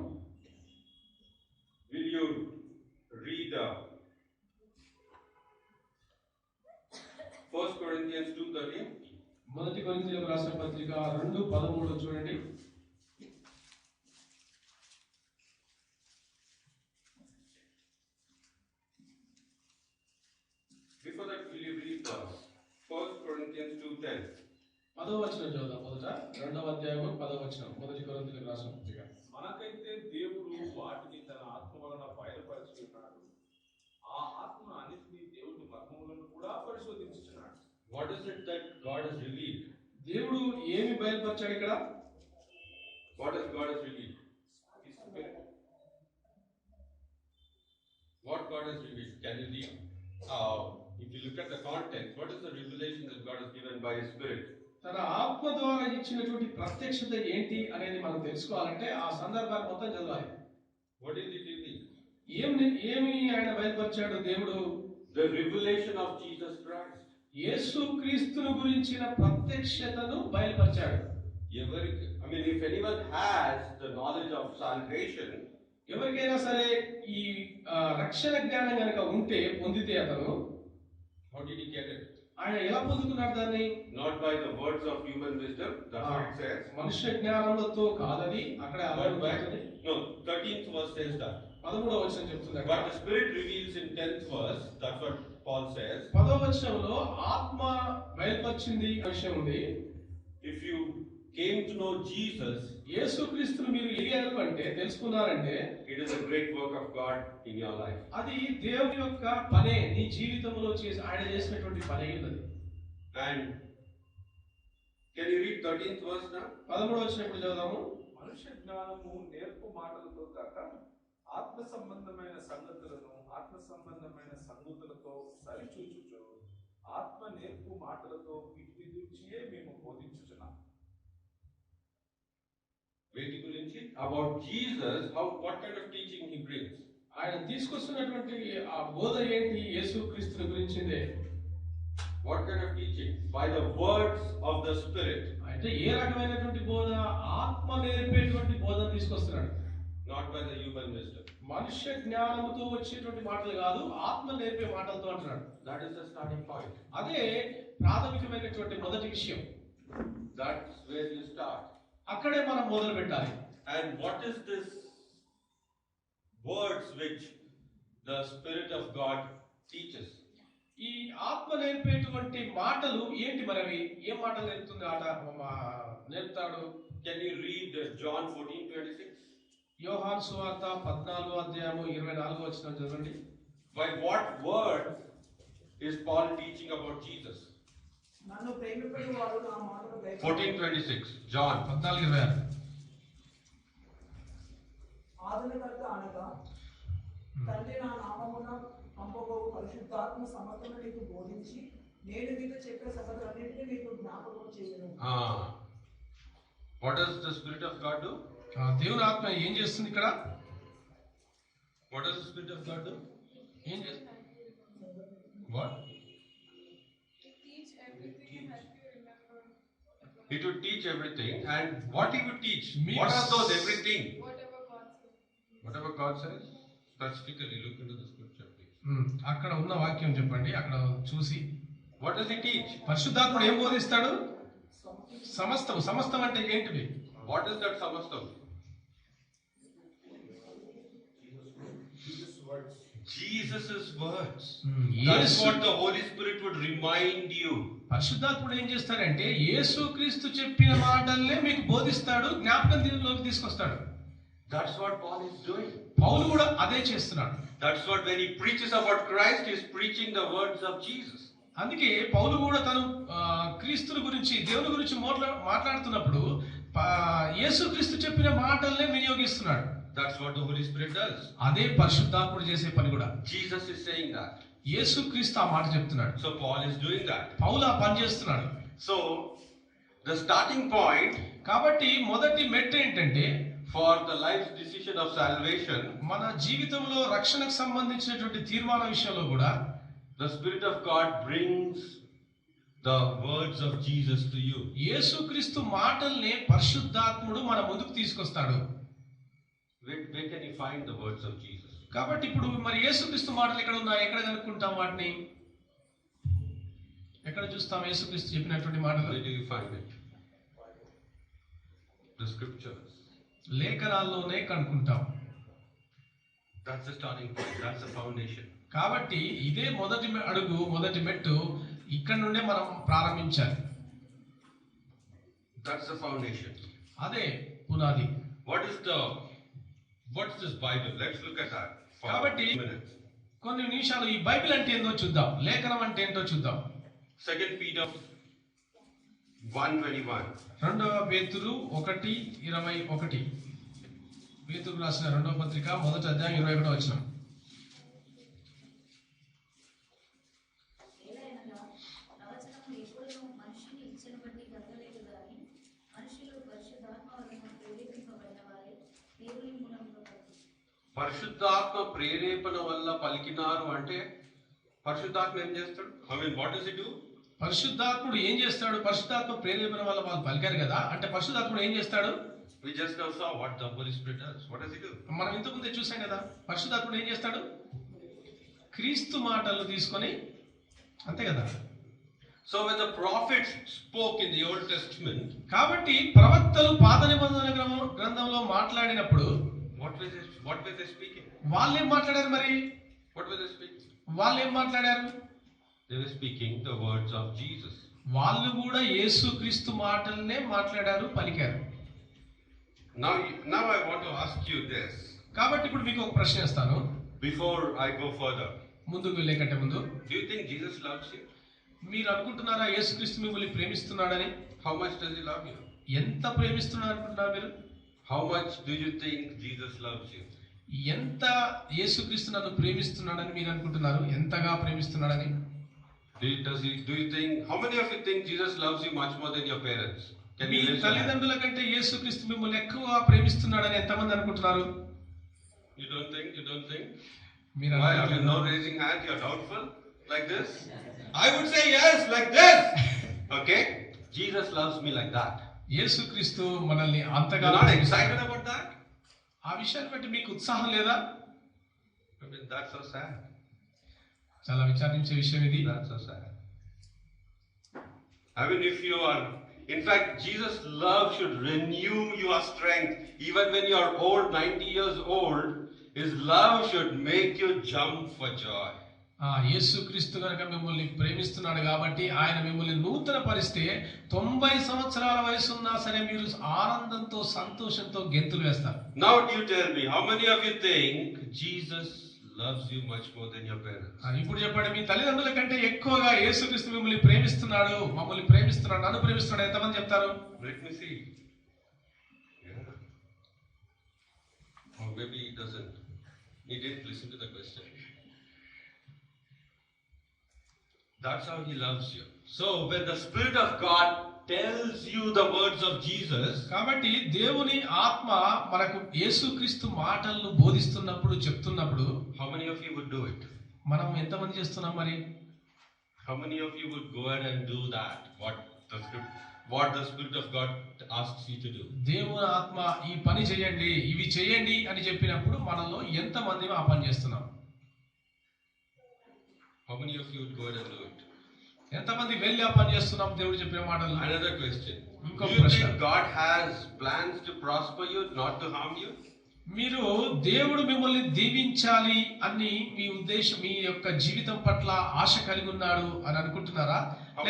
Will you read 1 Corinthians 2:13? మొదటి కొరింథీయులకు రాసిన పత్రిక 2:13 చూడండి. Before that, will you read 1 Corinthians 2:10? 10వ వచనం చదువుదాం. మొదట 2వ అధ్యాయము 10వ వచనం. మొదటి కొరింథీయులకు రాసిన పత్రిక. మనకైతే దేవుడు వాటిని తన ఆత్మ వలన బయలుపరిచి ఉన్నాడు. ఆ ఆత్మ అన్నిటినీ దేవుని మర్మములను కూడా పరిశోధించుచున్నాడు. What is it that God has revealed? దేవుడు ఏమి బయలుపరిచాడు ఇక్కడ? What has God has revealed? His Spirit. What God has revealed? Can you read? If you look at the context, what is the revelation that God has given by His Spirit? తన ఆత్మ ద్వారా ఇచ్చినటువంటి ప్రత్యక్షత ఏంటి అనేది మనం తెలుసుకోవాలంటే ఆ సందర్భాన్ని మొత్తం చదవాలి. What did He reveal? ఏమి ఆయన బయలుపరిచాడు దేవుడు? The revelation of Jesus Christ. యేసు క్రీస్తును గురించిన ప్రత్యక్షతను బయలుపరిచాడు. If anyone has the knowledge of salvation, ఎవరికైనా సరే ఈ రక్షణ జ్ఞానం కనుక ఉంటే పొందితే అతను, how did he get it? ఆయన ఎలా పొందుకున్నాడు దాన్ని? Not by the words of human wisdom, that's what it says. మనుష్య జ్ఞానములతో కాదని అక్కడ No, 13th verse says that. 13వ వచనం చెప్తుంది. But the Spirit reveals in 10th verse, that's what Paul says. 10వ వచనంలో ఆత్మ బయలుపరిచింది విషయం ఉంది. If you came to know Jesus, యేసుక్రీస్తును మీరు ఎరిగారు అంటే, తెలుసుకున్నారంటే, it is a great work of God in your life. అది దేవుని యొక్క పనే, నీ జీవితంలో ఆయన చేసినటువంటి పనే ఉన్నది. And can you read 13th verse now? 13వ వచనం ఇప్పుడు చదువుదాము. మనుష్య జ్ఞానము నేర్పు మాటలతో కాక ఆత్మ సంబంధమైన సంగతులను ఆత్మ సంబంధమైన సంగతులతో సరిచూచుచు ఆత్మ నేర్పు మాటలతో వీటిని గురించియే మేము బోధించుచున్నాం. వేటి గురించి? About Jesus, what kind of teaching he brings? ఆయన తీసుకొస్తున్నటువంటి ఆ బోధ ఏంటి? యేసుక్రీస్తుని గురించిందే. What kind of teaching? By the words of the Spirit. అంటే ఏ రకమైనటువంటి బోధ? ఆత్మ నేర్పేటువంటి బోధన తీసుకొస్తున్నాడు. Not by the human wisdom. మనుష్య జ్ఞానముతో వచ్చేటువంటి మాటలు కాదు, ఆత్మ నేర్పే మాటలతో అంటున్నాడు. That is the starting point. అదే ప్రాథమికమైనటువంటి మొదటి విషయం. That's where you start. అక్కడే మనం మొదలు పెట్టాలి. And what is this words which the Spirit of God teaches? ఈ ఆత్మ నేర్పేటువంటి మాటలు ఏంటి? మరి అవి ఏం మాటలు నేర్పుతుంది? నేర్పుతాడు. Can you read John 14:26? యోహాను సువార్త 14వ అధ్యాయము 24వ వచనం చదవండి. By what word is Paul teaching about Jesus? నన్ను ప్రేమిపడి వాడు నా మాటలు 14:26. John 14:26. ఆదరణకర్త అనగా తండ్రి నా నామమున పంపబోవు పరిశుద్ధాత్మ సమర్థను నీకు బోధించి నేను నీకు చెప్పే సంగతులన్నింటినీ నీకు జ్ఞాపకం చేయను. What does the Spirit of God do? దేవుని ఆత్మ ఏం చేస్తుంది ఇక్కడ? What does the Spirit of God do? ఏం చేస్తుంది? What? He would teach everything, and what he would teach? What are those everything? Whatever God says. Specifically look into the scripture, please. అక్కడ ఉన్న వాక్యం చెప్పండి. అక్కడ చూసి What does he teach? పరిశుద్ధాత్ముడు ఏం బోధిస్తాడు? సమస్తం. సమస్తం అంటే ఏంటిది? What is that samastam? Jesus' words. That's what the Holy Spirit would remind you. పరిశుద్ధాత్ముడు ఏం చేస్తాడంటే యేసుక్రీస్తు చెప్పిన మాటల్నే మీకు బోధిస్తాడు, జ్ఞాపకం దీనిలోకి తీసుకొస్తాడు. That's what Paul is doing. పౌలు కూడా అదే చేస్తున్నాడు. That's what when he preaches about Christ, he is preaching the words of Jesus. అందుకే పౌలు కూడా తను క్రీస్తుని గురించి దేవుని గురించి మాట్లాడుతున్నప్పుడు యేసుక్రీస్తు చెప్పిన మాటల్నే వినియోగిస్తున్నాడు. That's what the Holy Spirit does. అదే పరిశుద్ధాత్ముడు చేసే పని కూడా. Jesus is saying that. యేసుక్రీస్తు ఆ మాట చెప్తున్నాడు. So Paul is doing that. పౌలు ఆ పని చేస్తున్నాడు. So the starting point కాబట్టి మొదటి మెట్టు ఏంటంటే for the life's decision of salvation, మన జీవితంలో రక్షణకు సంబంధించినటువంటి తీర్మాన విషయంలో కూడా the Spirit of God brings the words of Jesus to you. యేసుక్రీస్తు మాటల్ని పరిశుద్ధాత్ముడు మన ముందుకు తీసుకొస్తాడు. Where can you find the words of Jesus? కాబట్టి ఇప్పుడు మరి యేసుక్రీస్తు మాటలు ఎక్కడ ఉన్నాయి? ఎక్కడ కనుక్కుంటాం వాటిని? ఎక్కడ చూస్తాం యేసుక్రీస్తు చెప్పినటువంటి మాటలు? Where do you find it? The scriptures. లేఖనాల్లోనే కనుక్కుంటాం. That's the starting point. That's the foundation. కాబట్టి ఇదే మొదటి అడుగు, మొదటి మెట్టు. ఇక్కడ నుండే మనం ప్రారంభించాలి. That's the foundation. అదే పునాది. What's this Bible? Let's look at that for కాబట్టి a minute. కొన్ని నిమిషాలు ఈ బైబిల్ అంటే ఏంటో చూద్దాం, లేఖనం అంటే ఏంటో చూద్దాం. 2 Peter 1:21. 2 పేతురు 1:21. పేతురు రాసిన 2వ పత్రిక 1వ అధ్యాయం 21వ వచనం. పరిశుద్ధాత్మ ప్రేరేపణ వల్ల పలికినారు అంటే పరిశుద్ధాత్మ ఏం చేస్తాడు? What does it do? పరిశుద్ధాత్ముడు ఏం చేస్తాడు? పరిశుద్ధాత్మ ప్రేరేపణ వల్ల వాళ్ళు పలికారు కదా, అంటే పరిశుద్ధాత్ముడు ఏం చేస్తాడు? We just now saw what the Holy Spirit does. What does he do? మనం ఇంతకు ముందే చూసాం కదా, పరిశుద్ధాత్ముడు ఏం చేస్తాడు? క్రీస్తు మాటలు తీసుకొని, అంతే కదా. So when the prophets spoke in the Old Testament, కాబట్టి ప్రవక్తలు పాత నిబంధన గ్రంథంలో మాట్లాడినప్పుడు what were they speaking? వాళ్ళు ఏం మాట్లాడారు? మరి What were they speaking? వాళ్ళు ఏం మాట్లాడారు? They were speaking the words of Jesus. వాళ్ళు కూడా యేసుక్రీస్తు మాటలనే మాట్లాడారు, పలికారు. Now I want to ask you this. కాబట్టి ఇప్పుడు మీకు ఒక ప్రశ్న ఇస్తాను. Before I go further, ముందుకు వెళ్ళేకంటే ముందు, do you think Jesus loves you? మీరు అనుకుంటున్నారా యేసుక్రీస్తు మిమ్మల్ని ప్రేమిస్తున్నాడని? How much does he love you? ఎంత ప్రేమిస్తున్నాడు అనుకుంటున్నారు మీరు? How much do you think Jesus loves you? ఎంత యేసుక్రీస్తు నన్ను ప్రేమిస్తున్నాడని మీరు అనుకుంటున్నారు? ఎంతగా ప్రేమిస్తున్నాడని? Do you think, how many of you think Jesus loves you much more than your parents? Can me you raise your hand? తల్లిదండ్రుల కంటే యేసుక్రీస్తు మిమ్మల్ని ఎక్కువగా ప్రేమిస్తున్నాడని ఎంతమంది అనుకుంటున్నారు? You don't think? మీరు Why? I mean, no raising hand, you're doubtful? Like this? I would say yes, like this. Okay? Jesus loves me like that. యేసుక్రీస్తు మనల్ని అంతగా You're not excited about that? ఆ విషయాన్ని బట్టి మీకు ఉత్సాహం లేదా? I mean, that's so sad. చాలా విచారించే విషయం ఇది. That's so sad. I mean, if you are, in fact, Jesus' love should renew your strength. Even when you are old, 90 years old, His love should make you jump for joy. యేసుక్రీస్తు కనుక మిమ్మల్ని ప్రేమిస్తున్నాడు కాబట్టి ఆయన మిమ్మల్ని నూతన పరిస్తే 90 సంవత్సరాల వయసు ఉన్నా సరే మీరు ఆనందంతో సంతోషంతో గెంతులు వేస్తారు. Now you tell me, how many of you think Jesus loves you much more than your parents? ఇప్పుడు చెప్పండి, మీ తల్లిదండ్రుల కంటే ఎక్కువగా యేసుక్రీస్తు మిమ్మల్ని ప్రేమిస్తున్నాడు, మమ్మల్ని ప్రేమిస్తున్నాడు, నన్ను ప్రేమిస్తున్నాడు ఎంతమంది చెప్తారు? Let me see. Yeah. Or maybe he doesn't. He didn't listen to the question. That's how he loves you. So when the Spirit of God tells you the words of Jesus, కాబట్టి దేవుని ఆత్మ మనకు యేసుక్రీస్తు మాటలను బోధిస్తున్నప్పుడు చెప్తున్నప్పుడు how many of you would do it? మనం ఎంతమంది చేస్తున్నాం మరి? How many of you would go ahead and do that? What the Spirit of God asks you to do? దేవుని ఆత్మ ఈ పని చేయండి, ఇవి చేయండి అని చెప్పినప్పుడు మనలో ఎంతమంది ఆ పని చేస్తున్నాం? How many of you would go ahead and do it? ఎంతమంది వెళ్ళి ఆ పని చేస్తున్నాం దేవుడు చెప్పిన మాటలు? Another question. ఇంకొక Do you ప్రశ్న. think God has plans to prosper you, not to harm you? మీరు దేవుడు మిమ్మల్ని దీవించాలి అని మీ ఉద్దేశం, మీ యొక్క జీవితం పట్ల ఆశ కలిగి ఉన్నాడు అని అనుకుంటున్నారా? How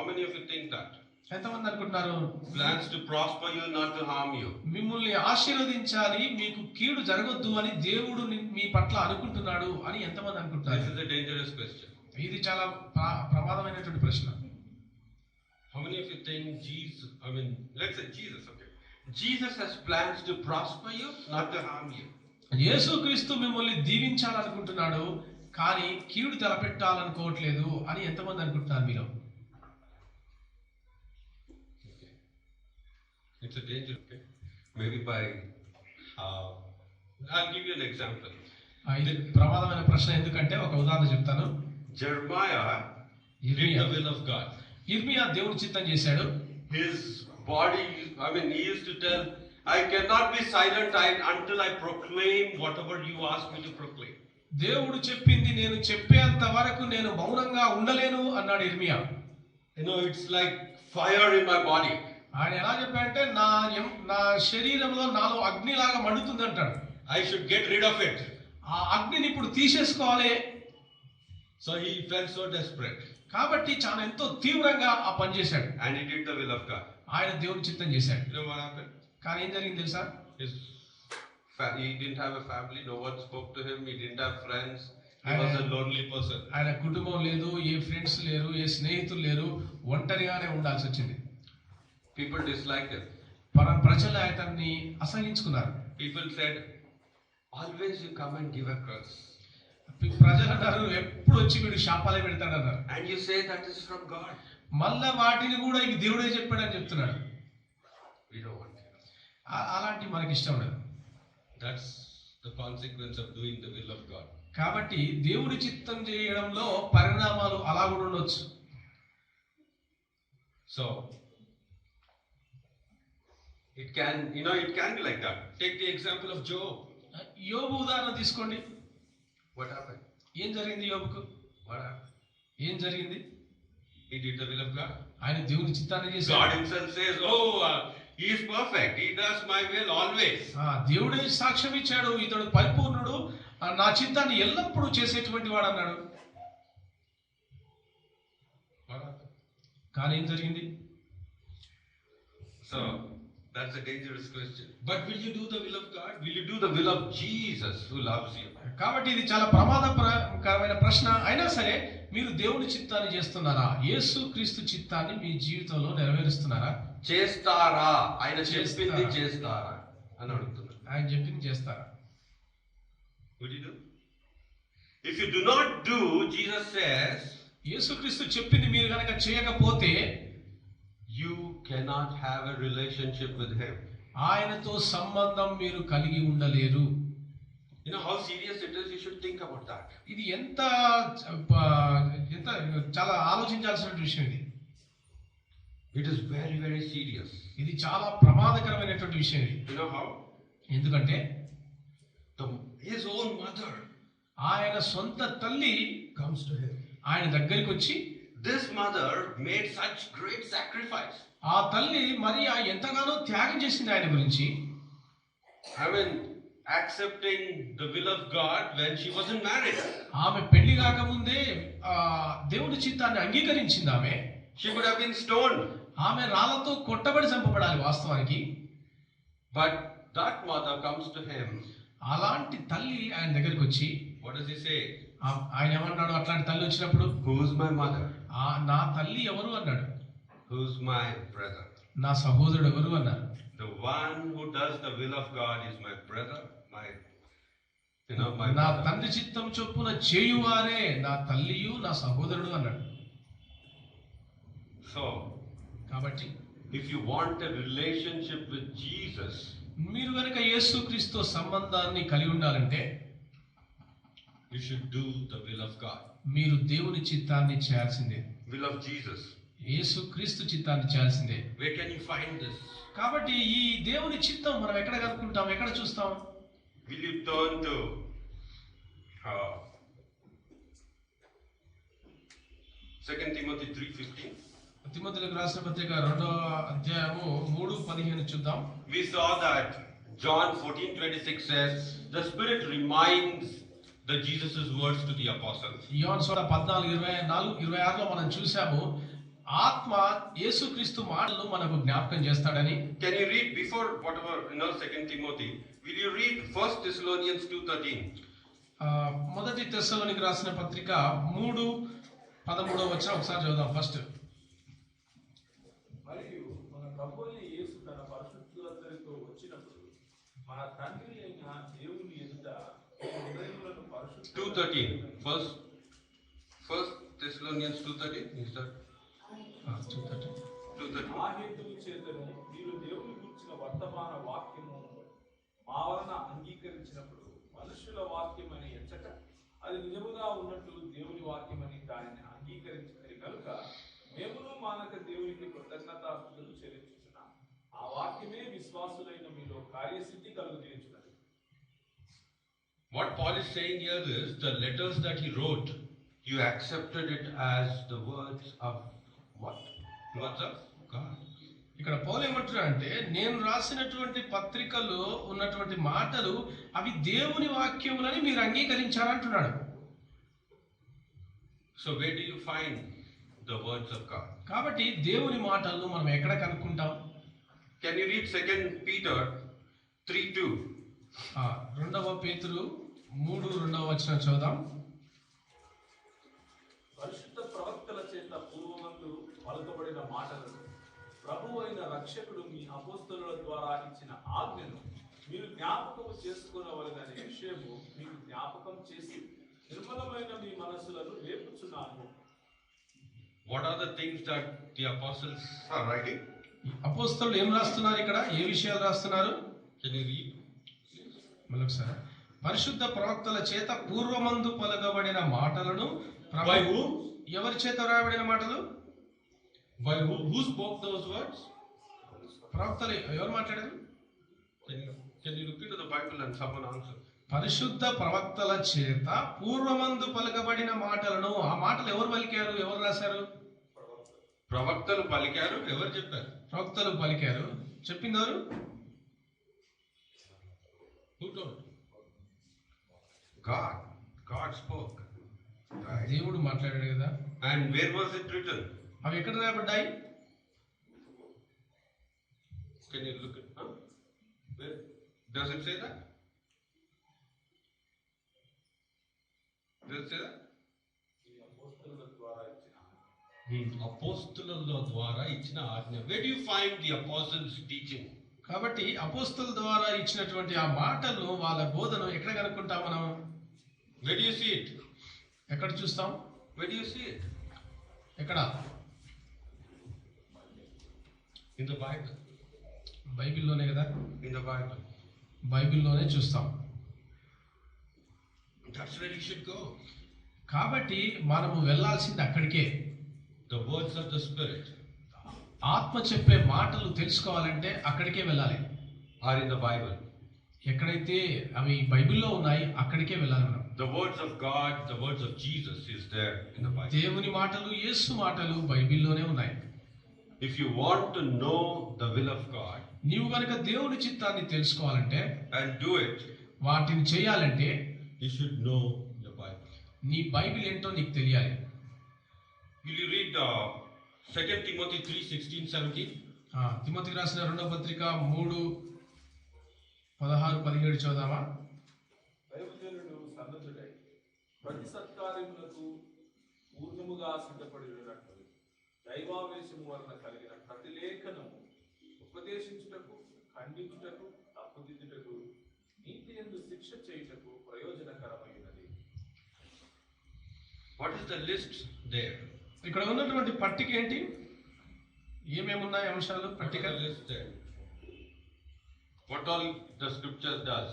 many of you think that? ఎంతమంది అనుకుంటున్నారు? Plans to prosper you, not to harm you. మిమ్మల్ని ఆశీర్వదించాలి, మీకు కీడు జరగొద్దు అని దేవుడు మీ పట్ల అనుకుంటున్నాడు అని ఎంతమంది This అనుకుంటున్నారు? is a dangerous question. ఇది చాలా ప్రమాదమైనటువంటి ప్రశ్న. How many of you think Jesus, let's say Jesus, okay. Jesus has plans to prosper you, not to harm you. యేసుక్రీస్తు మిమ్మల్ని దీవించాలనుకుంటున్నాడు, కానీ కీడు తలపెట్టాలనుకోవట్లేదు అని ఎంతమంది అనుకుంటున్నారు మీరు? Okay. It's a danger, okay. Maybe by, I'll give you an example. ఇది ప్రమాదమైన ప్రశ్న, ఎందుకంటే ఒక ఉదాహరణ చెప్తాను. Jeremiah did the will of God. ఇర్మియా దేవుని చిత్తం చేశాడు. His body, he used to tell, I cannot be silent until I proclaim whatever you ask me to proclaim. దేవుడు చెప్పింది నేను చెప్పేంత వరకు నేను మౌనంగా ఉండలేను అన్నాడు ఇర్మియా. It's like fire in my body. ఆయన ఎలా చెప్పాడంటే నా శరీరంలో నాలో అగ్నిలాగా మండుతుంది అంటాడు. I should get rid of it. ఆ అగ్నిని ఇప్పుడు తీసేసుకోవాలి. So he felt so desperate. కాబట్టి చాలా ఎంతో తీవ్రంగా ఆ పని చేశాడు. And he did the will of God. ఆయన దేవుని చిత్తం చేశాడు. You know what happened? కానీ ఏం జరిగింది తెలుసా? He didn't have a family, no one spoke to him, he didn't have friends, he was a lonely person. ఆయన కుటుంబం లేదు, ఏ ఫ్రెండ్స్ లేరు, ఏ స్నేహితులు లేరు, ఒంటరిగానే ఉండాల్సి వచ్చింది. People disliked him. ప్రజలు అతన్ని అసహించుకున్నారు. People said, always you come and give a curse. ప్రజలు అన్నారు, ఎప్పుడు వచ్చి వీడు శాపాలే పెడతాడన్నారు. And you say that is from God. మళ్ళా వాటిని కూడా ఇవి దేవుడే చెప్పాడని చెప్తున్నాడు. We don't want it. అలాంటి మనకి ఇష్టం ఉండదు. That's the consequence of doing the will of God. కాబట్టి దేవుడి చిత్తం చేయడంలో పరిణామాలు అలా కూడా ఉండొచ్చు. So it can be like that. Take the example of Job. యోబు ఉదాహరణ తీసుకోండి. What happened? ఏం జరిగింది యోబుకు? What happened? ఏం జరిగింది? He did the will of God. ఆయన దేవుని చిత్తాన్ని చేశాడు. God himself says, he is perfect. He does my will always. దేవుడే సాక్ష్యం ఇచ్చాడు, ఇతడు పరిపూర్ణుడు, నా చిత్తాన్ని ఎల్లప్పుడూ చేసేటువంటి వాడు అన్నాడు. కానీ ఏం జరిగింది? So that's a dangerous question. But will you do the will of God? Will you do the will of Jesus who loves you? కాబట్టి ఇది చాలా ప్రమాదకరమైన ప్రశ్న. అయినా సరే మీరు దేవుని చిత్తాన్ని చేస్తున్నారా? యేసుక్రీస్తు చిత్తాన్ని మీ జీవితంలో నెరవేరుస్తున్నారా? చేస్తారా? ఆయన చెప్పింది చేస్తారా అని అడుగుతున్నారు. ఆయన చెప్పింది చేస్తారా? Would you do? If you do not do, Jesus says, యేసుక్రీస్తు చెప్పింది మీరు గనక చేయకపోతే you cannot have a relationship with him. ఆయనతో సంబంధం మీరు కలిగి ఉండలేరు. You know how serious it is? You should think about that. ఇది ఎంత చాలా ఆలోచించాల్సిన విషయం ఇది. It is very, very serious. ఇది చాలా ప్రమాదకరమైనటువంటి విషయం ఇది. You know how? ఎందుకంటే His own mother ఆయన సొంత తల్లి comes to him. ఆయన దగ్గరికి వచ్చి, This mother made such great sacrifice. ఆ తల్లి మరి ఎంతగానో త్యాగం చేసింది ఆయన గురించి. Accepting the will of God when she wasn't married. ఆమె పెళ్లి కాకముందే దేవుడి చిత్తాన్ని అంగీకరించింది ఆమె. She could have been stoned. ఆమె రాళ్లతో కొట్టబడి చంపబడాలి వాస్తవానికి. But that mother comes to him. అలాంటి తల్లి ఆయన దగ్గరికి వచ్చి, What does he say? ఆయన ఏమన్నాడు అట్లాంటి తల్లి వచ్చినప్పుడు? Who's my mother? నా తల్లి ఎవరు అన్నాడు. Who's my brother? నా సహోదరుడు ఎవరు అన్నారు. The one who does the will of God is my brother, my నా తండ్రి చిత్తం చొప్పున చేయువారే నా తల్లియు నా సహోదరుడు అన్నాడు. So, కాబట్టి if you want a relationship with Jesus, మీరు గనుక యేసుక్రీస్తు సంబంధాన్ని కలిగి ఉండాలంటే you should do the will of God. మీరు దేవుని చిత్తాన్ని చేయాల్సిందే. Will of Jesus. యేసుక్రీస్తు చిత్తాన్ని చేయాల్సిందే. Where can you find this? కాబట్టి ఈ దేవుని చిత్తం మనం ఎక్కడ కనుక్కుంటాం, ఎక్కడ చూస్తాం? Will you turn to 2 Timothy 3:15? తిమోతిలకు రాసిన పత్రిక 2వ అధ్యాయము 3:15 చూద్దాం. We saw that John 14:26 says, the Spirit reminds the Jesus' words to the apostles. యోహాను సువార్త 14:24-26లో మనం చూసాము, ఆత్మ యేసుక్రీస్తు మాటలు మనకు జ్ఞాపకం చేస్తాడని. Can you read before whatever, 2 Timothy? Will you read 1 Thessalonians 2:13? మొదటి తెస్సలోనికి రాసిన పత్రిక 3:13 ఒకసారి చదువుదాం ఫస్ట్. మరియు మన ప్రభువైన యేసు తన పరిశుద్ధులందరితో వచ్చినప్పుడు మన తండ్రి అయిన దేవుని ఎదుట హృదయములను పరిశుద్ధ 2:13. First Thessalonians 2:13. Is that 2:13? ఆ హేతువు చేతను మీరు దేవుని గురించిన వర్తమాన వాక్యము మా వలన అంగీకరించినప్పుడు మనుషుల వాక్యమని ఎంచక అది నిజముగా ఉన్నట్టు దేవుని వాక్యమని దానిని అంగీకరించింది కనుక మేమును మానక దేవునికి కృతజ్ఞతాస్తుతులు చెల్లించుచున్నాం. ఆ వాక్యమే విశ్వాసులైన మీలో కార్యసిద్ధి కలుగజేయుచున్నది. What Paul is saying here is the letters that he wrote, you accepted it as the words of what? Words of God. ఇక్కడ పౌలు ఏమంటున్నాడంటే నేను రాసినటువంటి పత్రికలో ఉన్నటువంటి మాటలు అవి దేవుని వాక్యములని మీరు అంగీకరించారంటున్నాడు. So where do you find the words of God? కాబట్టి దేవుని మాటలను మనం ఎక్కడ కనుక్కుంటాం? Can you read 2 Peter 3:2? 2 పేతురు 3:2 చదువుదాం. పరిశుద్ధ ప్రవక్తల చేత పూర్వమందు పలుకబడిన మాటలను ప్రభువు అయిన రక్షకుడు మీ అపోస్తలుల ద్వారా ఇచ్చిన ఆజ్ఞను మీరు జ్ఞాపకం చేసుకునవలెననే విషయము మీకు జ్ఞాపకం చేసి నిర్మలమైన మీ మనస్సులను రేపుచున్నాను. What are the things that the apostles are writing? అపోస్తలులు ఏం రాస్తున్నారు ఇక్కడ? ఏ విషయాలు రాస్తున్నారు? Can you read? మరొకసారి. పరిశుద్ధ ప్రవక్తల చేత పూర్వమందు పలుకబడిన మాటలను By who? ఎవరి చేత రాయబడిన మాటలు? By who? Who spoke those words? ప్రవక్తలు ఎవరు మాట్లాడారు? Can you look into the Bible and someone answer? పరిశుద్ధ ప్రవక్తల చేత పూర్వమందు పలుకబడిన మాటలను, ఆ మాటలు ఎవరు పలికారు? ఎవరు రాశారు? ప్రవక్తలు పలికారు. ఎవరు చెప్పారు? ప్రవక్తలు పలికారు. చెప్పింది ఎవరు? Who told? God. God spoke. Right. దేవుడు మాట్లాడాడు కదా. And where was it written? అవి ఎక్కడ రాయబడ్డాయి? Can you look at? Where? Does it say that? Does it say that? అపోస్తలుల ద్వారా ఇచ్చిన ఆజ్ఞ. Where do you find the apostles' teaching? కాబట్టి అపోస్తలుల ద్వారా ఇచ్చినటువంటి ఆ మాటలు, వాళ్ళ బోధను ఎక్కడ కనుక్కుంటాం మనం? Where do you see it? ఎక్కడ చూస్తాం? Where do you see it? ఎక్కడ? In the Bible. బైబిల్లోనే కదా. In the Bible. బైబిల్లోనే చూస్తాం. That's where you should go. కాబట్టి మనము వెళ్ళాల్సింది అక్కడికే. The words of the Spirit ఆత్మ చెప్పే మాటలు తెలుసుకోవాలంటే అక్కడికే వెళ్ళాలి. are in the Bible. ఎక్కడైతే అవి బైబిల్లో ఉన్నాయి అక్కడికే వెళ్ళాలి మనం. The words of God, the words of Jesus is there in the Bible. దేవుని మాటలు, యేసు మాటలు బైబిల్లోనే ఉన్నాయి. If you want to know the will of God నీవు కనుక దేవుని చిత్తాన్ని తెలుసుకోవాలంటే, and do it, వాటిని చేయాలంటే you should know the Bible. నీ బైబిల్ ఏంటో నీకు తెలియాలి. Will you read 2 Timothy 3:16-17? తిమోతికి రాసిన 2వ పత్రిక 3:16-17 చదువుదామా? దైవజనుడు సన్నద్ధుడై ప్రతి సత్కార్యములకు పూర్ణముగా సిద్ధపడి ఉన్నట్లు దైవావేశము వలన కలిగిన ప్రతి లేఖనము ఉపదేశించుటకు, ఖండించుటకు, తప్పుదిద్దుటకు, నీతి యందు శిక్ష చేయుటకు ప్రయోజనకరమైనది. What is the list there? ఇక్కడ ఉన్నటువంటి పట్టిక ఏంటి? ఏమేమి ఉన్నాయి అంశాలు? పట్టిక What is the list there? What all the scripture does?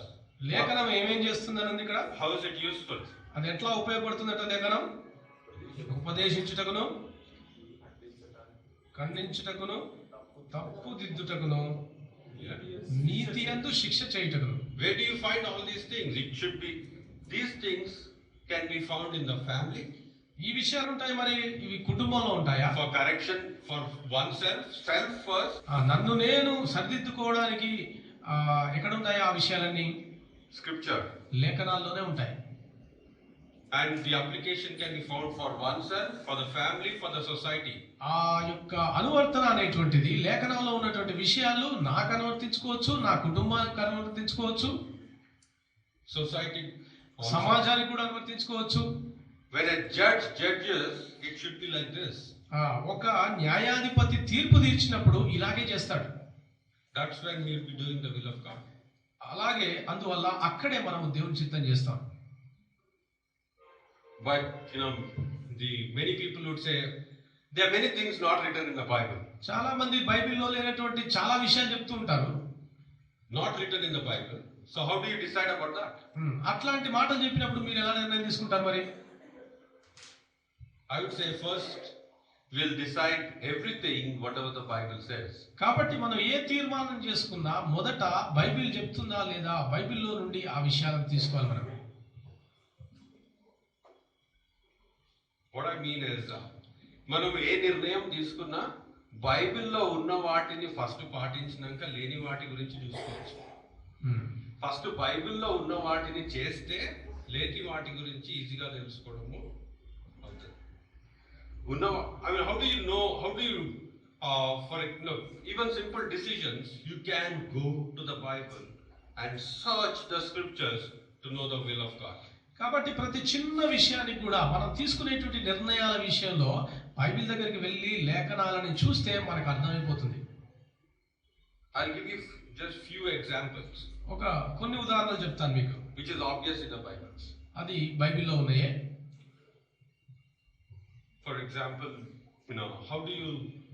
లేఖనం ఏమేం చేస్తుందని ఇక్కడ. How is it useful? అది ఎట్లా ఉపయోగపడుతుందట లేఖనం? ఉపదేశించుటకును, ఖండించుటకును, తప్పుదిద్దుటకును, నీతి యందు శిక్ష చేయుటకును. Where do you find all these things? It should be, these things can be found in the family. ఈ విషయాలు ఉంటాయి. మరి ఇవి కుటుంబంలో ఉంటాయా? For correction, for oneself, self first. నన్ను నేను సరిదిద్దుకోవడానికి ఎక్కడ ఉంటాయి ఆ విషయాలన్నీ? Scripture. లేఖనాల్లోనే ఉంటాయి. And the application can be found for oneself, for the family, for the society. ఆ యొక్క అనువర్తన అనేటువంటిది లేఖనంలో ఉన్నటువంటి విషయాలు నాకు అనువర్తించుకోవచ్చు, నా కుటుంబానికి అనువర్తించుకోవచ్చు, Society. also. సమాజానికి కూడా అనువర్తించుకోవచ్చు. When a judge judges, it should be like this. ఒక న్యాయాధిపతి తీర్పు తీర్చినప్పుడు ఇలాగే చేస్తాడు. That's when we will be doing the will of God. అలాగే అందువల్ల అక్కడే మనం దేవుని చిత్తం చేస్తాం. But the many people would say there are many things not written in the Bible. చాలా మంది బైబిల్లో లేనటువంటి చాలా విషయాలు చెప్తూ ఉంటారు. Not written in the Bible. So how do you decide about that? అట్లాంటి మాటలు చెప్పినప్పుడు మీరు ఎలా నిర్ణయం తీసుకుంటారు మరి? I would say first we'll decide everything whatever the Bible says. కాబట్టి మనం ఏ తీర్మానం చేసుకున్నా మొదట బైబిల్ చెప్తుందా లేదా బైబిల్లో నుండి ఆ విషయాలను తీసుకోవాలి మనం. What I mean is మనం ఏ నిర్ణయం తీసుకున్నా బైబిల్లో ఉన్న వాటిని ఫస్ట్ పాటించినాక లేని వాటి గురించి చూసుకోవచ్చు. ఫస్ట్ బైబిల్లో ఉన్న వాటిని చేస్తే లేని వాటి గురించి ఈజీగా తెలుసుకోవడము అవుతుంది. I mean, how do you know, for even simple decisions, you can go to the Bible and search the scriptures to know the will of God. కాబట్టి ప్రతి చిన్న విషయానికి కూడా మనం తీసుకునేటువంటి నిర్ణయాల విషయంలో బైబిల్ దగ్గరికి వెళ్ళి లేఖనాలను చూస్తే మనకు అర్థమైపోతుంది. I'll give you just few examples. కొన్ని ఉదాహరణలు చెప్తాను మీకు. Which is obvious in the Bible. అది బైబిల్లో ఉన్నాయే. For example, how do you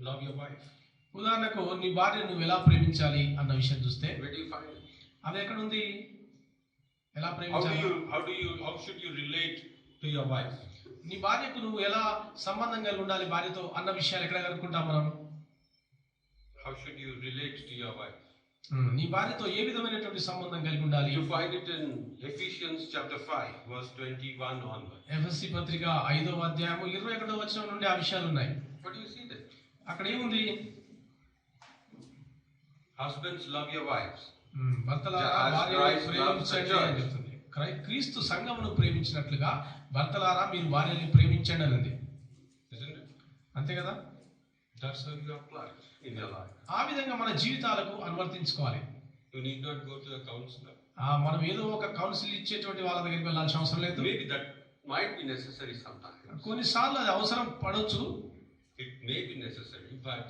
love your wife? ఉదాహరణకు నీ భార్యను నువ్వు ఎలా ప్రేమించాలి అన్న విషయం చూస్తే Where do you find it? అది ఎక్కడ ఉంది? ఎలా ప్రేమించాలి? How should you relate to your wife? నీ భార్యకు నువ్వు ఎలా సంబంధం కలిగి ఉండాలి భార్యతో అన్న విషయాలు ఎక్కడ కనుక్కుంటాం మనం? How should you relate to your wife? నీ భార్యతో ఏ విధమైనటువంటి సంబంధం కలిగి ఉండాలి? You find it in Ephesians chapter 5 verse 21 onward. ఎఫెసీ పత్రిక 5వ అధ్యాయము 21వ వచనం నుండి ఆ విషయాలు ఉన్నాయి. What do you see there? అక్కడ ఏముంది? Husbands, love your wives. భర్తలారా భార్యలను ప్రేమించండి అని చెప్తుంది. క్రీస్తు సంఘమును ప్రేమించినట్లుగా భర్తలారా మీరు భార్యల్ని ప్రేమించండి అని ఉంది. Isn't it? అంతే కదా? That's how you apply in your life. ఆ విధంగా మన జీవితాలకు అనువర్తించుకోవాలి. You need not go to a counselor. మనం ఏదో ఒక కౌన్సిల్ ఇచ్చేటువంటి వాళ్ళ దగ్గరికి వెళ్ళాల్సిన అవసరం లేదు. Maybe that might be necessary sometimes. కొన్నిసార్లు అది అవసరం పడవచ్చు. It may be necessary, but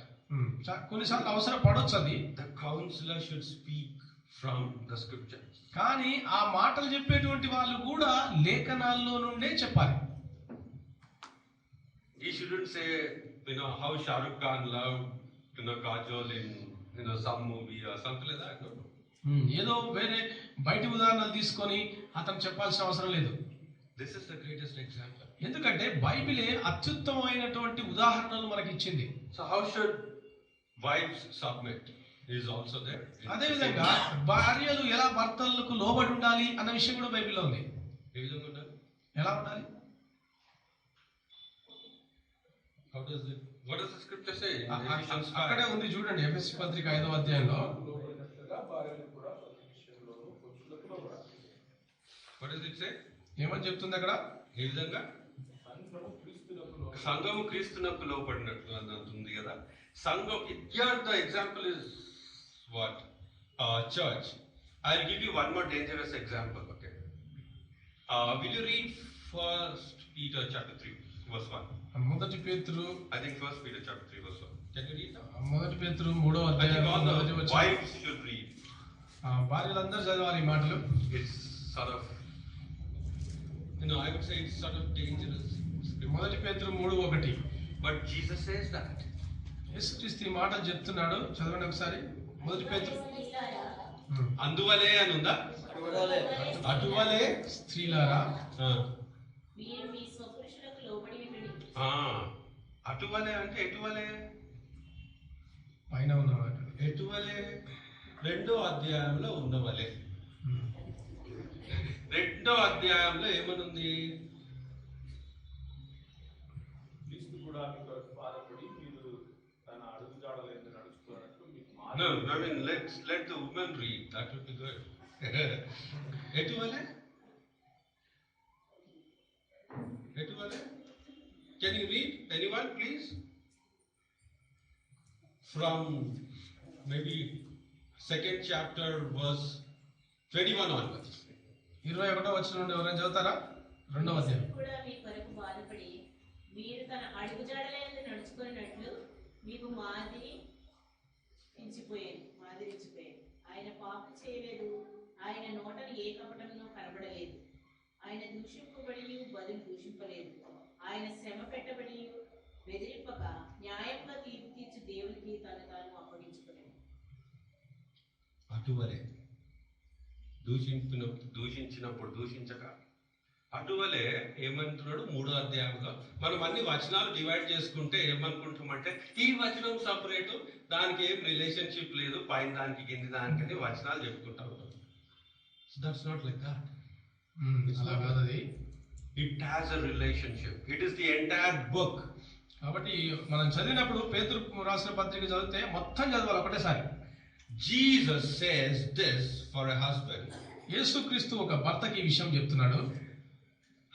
కొన్నిసార్లు అవసరం పడవచ్చు అది. The counselor should speak from the scriptures. కానీ ఆ మాటలు చెప్పేటువంటి వాళ్ళు కూడా లేఖనాల్లో నుండే చెప్పాలి. He shouldn't say, how Shah Rukh Khan loved, Kajol in some movie or something like that. No. ఏదో వేరే బయటి ఉదాహరణలు తీసుకొని అతను చెప్పాల్సిన అవసరం లేదు. This is the greatest example. ఎందుకంటే బైబిలే అత్యుత్తమమైనటువంటి ఉదాహరణలు మనకి ఇచ్చింది. So how should wives submit? Is also there. అదే విధంగా భార్యలు ఎలా భర్తలకు లోబడి ఉండాలి అన్న విషయం కూడా బైబిల్లో ఉంది. ఎలా ఉండాలి? What does the scripture say? అక్కడే ఉంది చూడండి ఎఫెసీ పత్రిక 5వ అధ్యాయంలో. What does it say? ఏమని చెప్తుంది అక్కడ? ఏ విధంగా సంఘము క్రీస్తునకు లోబడినట్లు అంటుంది కదా. సంఘం, here the example is what? Church. I'll give you one more dangerous example, okay? Will you read 1 Peter chapter 3 verse 1? మొదటి పేతురు, I think 1 Peter chapter 3 verse 1. Can you read? మొదటి పేతురు 3వ I think అధ్యాయం all మొదటి the వచనం. wives should read. భార్యలందరూ చదవాలి ఈ మాటలు. It's sort of, I would say it's sort of dangerous. మొదటి పేతురు 3:1. But Jesus says that. యేసుక్రీస్తు ఈ మాటలు చెప్తున్నాడు. చదవండి ఒకసారి. మొదటి పేతురు. అందువలే అని ఉందా? అటువలే స్త్రీలారా మీరు మీ స్వపురుషులకు లోబడి ఉండుడి. అటువలే అంటే ఎటువలే? పైన ఉన్నవాడు. ఎటువలే 2వ అధ్యాయంలో ఉన్నవలే. 2వ అధ్యాయంలో ఏమనుంది? క్రీస్తు కూడా మీకు బాధపడి మీరు తన అడుగుజాడల యందు నడుచుకున్నట్లు మీకు No, I mean let the woman read. That would be good. ఎటువలే? ఎటువలే? Can you read? Anyone, please? from maybe second chapter verse 21 onwards. 21వ వచనం నుండి ఎవరైనా చదువుతారా? 2వ అధ్యాయం. కూడా మీ కొరకు బాధపడి మీరు తన అడుగుజాడలందు నడుచుకున్నట్లు మీకు మాదిరి ఎంచిపోయేది. ఆయన పాపం చేయలేదు, ఆయన నోటను ఏ కపటమును కనబడలేదు, ఆయన దూషింపబడి బదులు దూషింపలేదు, ఆయన శ్రమ పెట్టబడి బెదిరింపక న్యాయంగా తీర్పు తీర్చి దేవునికి తను తాను అప్పగించుకునేది. అటువలే దూషించినప్పుడు దూషించక, అటువలే ఏమంటున్నాడు 3వ అధ్యాయంలో. మనం అన్ని వచనాలు డివైడ్ చేసుకుంటే ఏమనుకుంటామంటే ఈ వచనం సపరేట్, దానికి ఏం రిలేషన్షిప్ లేదు, పైన దానికి కింది దానికి వచనాలు చెప్పుకుంటా ఉంటాం. That's not like that. అలా కాదు అది. It has a relationship. It is the entire book. కాబట్టి మనం చదివినప్పుడు పేతురు రాసిన పత్రిక చదివితే మొత్తం చదవాలి ఒకటేసారి. Jesus says this for a husband. యేసుక్రీస్తు ఒక భర్తకి ఈ విషయం చెప్తున్నాడు.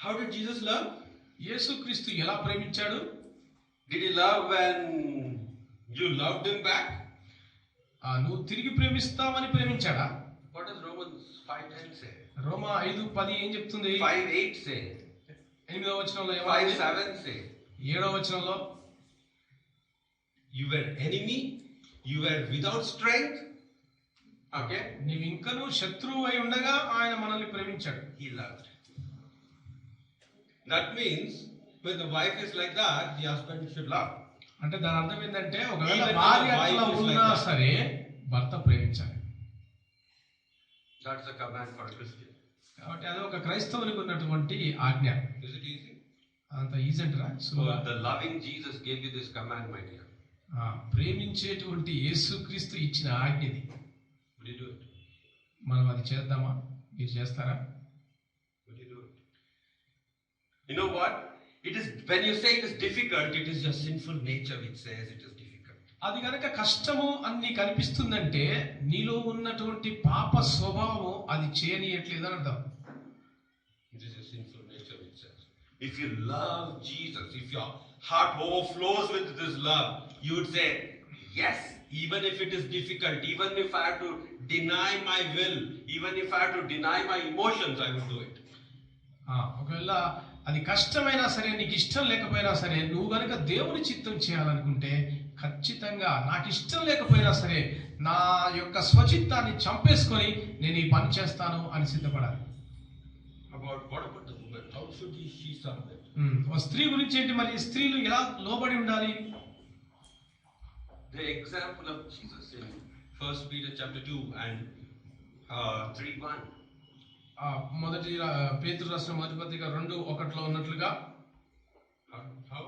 How did Jesus love? యేసుక్రీస్తు ఎలా ప్రేమించాడు? Did he love when you loved him back? నువ్వు తిరిగి ప్రేమిస్తావని ప్రేమించాడా? What does Romans 5:10 say? రోమా 5:10 ఏం చెప్తుంది? 5:8 say? 8వ వచనంలో 5:7 say? 7వ వచనంలో You were enemy, you were without strength. Okay? నీవు ఇంకనూ శత్రువు అయి ఉండగా ఆయన మనల్ని ప్రేమించాడు. He loved. That means when the wife is like that, the husband should love. అంటే దాని అర్థం ఏంటంటే ఒకవేళ భార్య అట్లా ఉన్నా సరే భర్త ప్రేమించాలి. That's a command for a Christian. కాబట్టి అది ఒక క్రైస్తవునికి ఉన్నటువంటి ఆజ్ఞ. Is it easy? అంత ఈజీ అంటారా? The loving Jesus gave you this command, my dear. ప్రేమించేటువంటి యేసుక్రీస్తు ఇచ్చిన ఆజ్ఞది. Would you do it? మనం అది చేద్దామా? మీరు చేస్తారా? Would you do it? You know what? It is when you say it is difficult, it is your sinful nature which says it is difficult. అది కనుక కష్టము అని నీకు అనిపిస్తుందంటే నీలో ఉన్నటువంటి పాప స్వభావం అది చేయనీయట్లేదు అని అర్థం. It is your sinful nature which says. If you love Jesus, if your heart overflows with this love, you would say, yes, even if it is difficult, even if I have to deny my will, even if I have to deny my emotions, I will do it. ఒకవేళ అది కష్టమైనా సరే, నీకు ఇష్టం లేకపోయినా సరే, నువ్వు కనుక దేవుని చిత్తం చేయాలనుకుంటే ఖచ్చితంగా నాకు ఇష్టం లేకపోయినా సరే నా యొక్క స్వచిత్తాన్ని చంపేసుకొని నేను ఈ పని చేస్తాను అని సిద్ధపడాలి. What about the woman? How should she submit? స్త్రీ గురించి ఏంటి మరి? స్త్రీలు ఎలా లోబడి ఉండాలి? The example of Jesus in 1 Peter chapter 2 and 3:1. మొదటి పేతురు రాసిన మొదటి పత్రిక 2:1 ఉన్నట్లుగా How?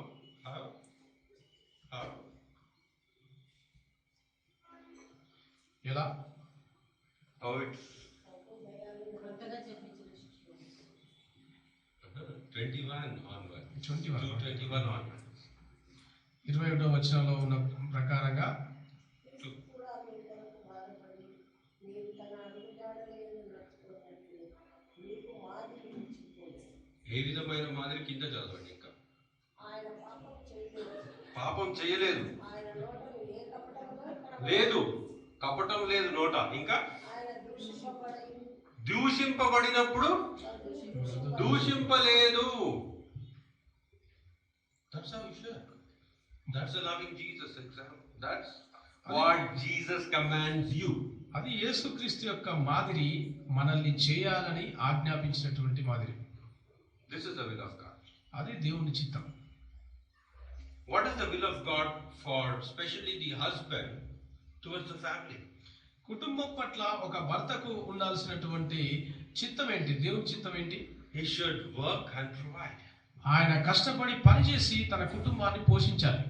ఎలా? How it's కొత్తగా చెప్పించిన శిష్యులు 21 onward. 21 onward. 21వ వచనంలో ఉన్న ప్రకారంగా కూడా మీ కొరకు బాధపడి మీరు తన అడుగుజాడలను నడుచుకున్నట్లు మీకు మాదిరి ఇచ్చిపోయింది. ఏ విధమైన మాదిరి కింద చదవండి. ఇంకా ఆయన పాపం చేయలేదు, ఆయన నోటను ఏ కపటమును లేదు, కపటం లేదు నోట. ఇంకా ఆయన దూషింపబడినప్పుడు దూషింపలేదు. That's how you should. That's a loving Jesus example. That's what Jesus commands you. అది యేసుక్రీస్తు యొక్క మాదిరి, మనల్ని చేయాలని ఆజ్ఞాపించినటువంటి మాదిరి. This is the will of God. అది దేవుని చిత్తం. What is the will of God for especially the husband towards the family? కుటుంబం పట్ల ఒక భర్తకు ఉండాల్సినటువంటి చిత్తం ఏంటి? దేవుని చిత్తం ఏంటి? He should work and provide. ఆయన కష్టపడి పనిచేసి తన కుటుంబాన్ని పోషించాలి.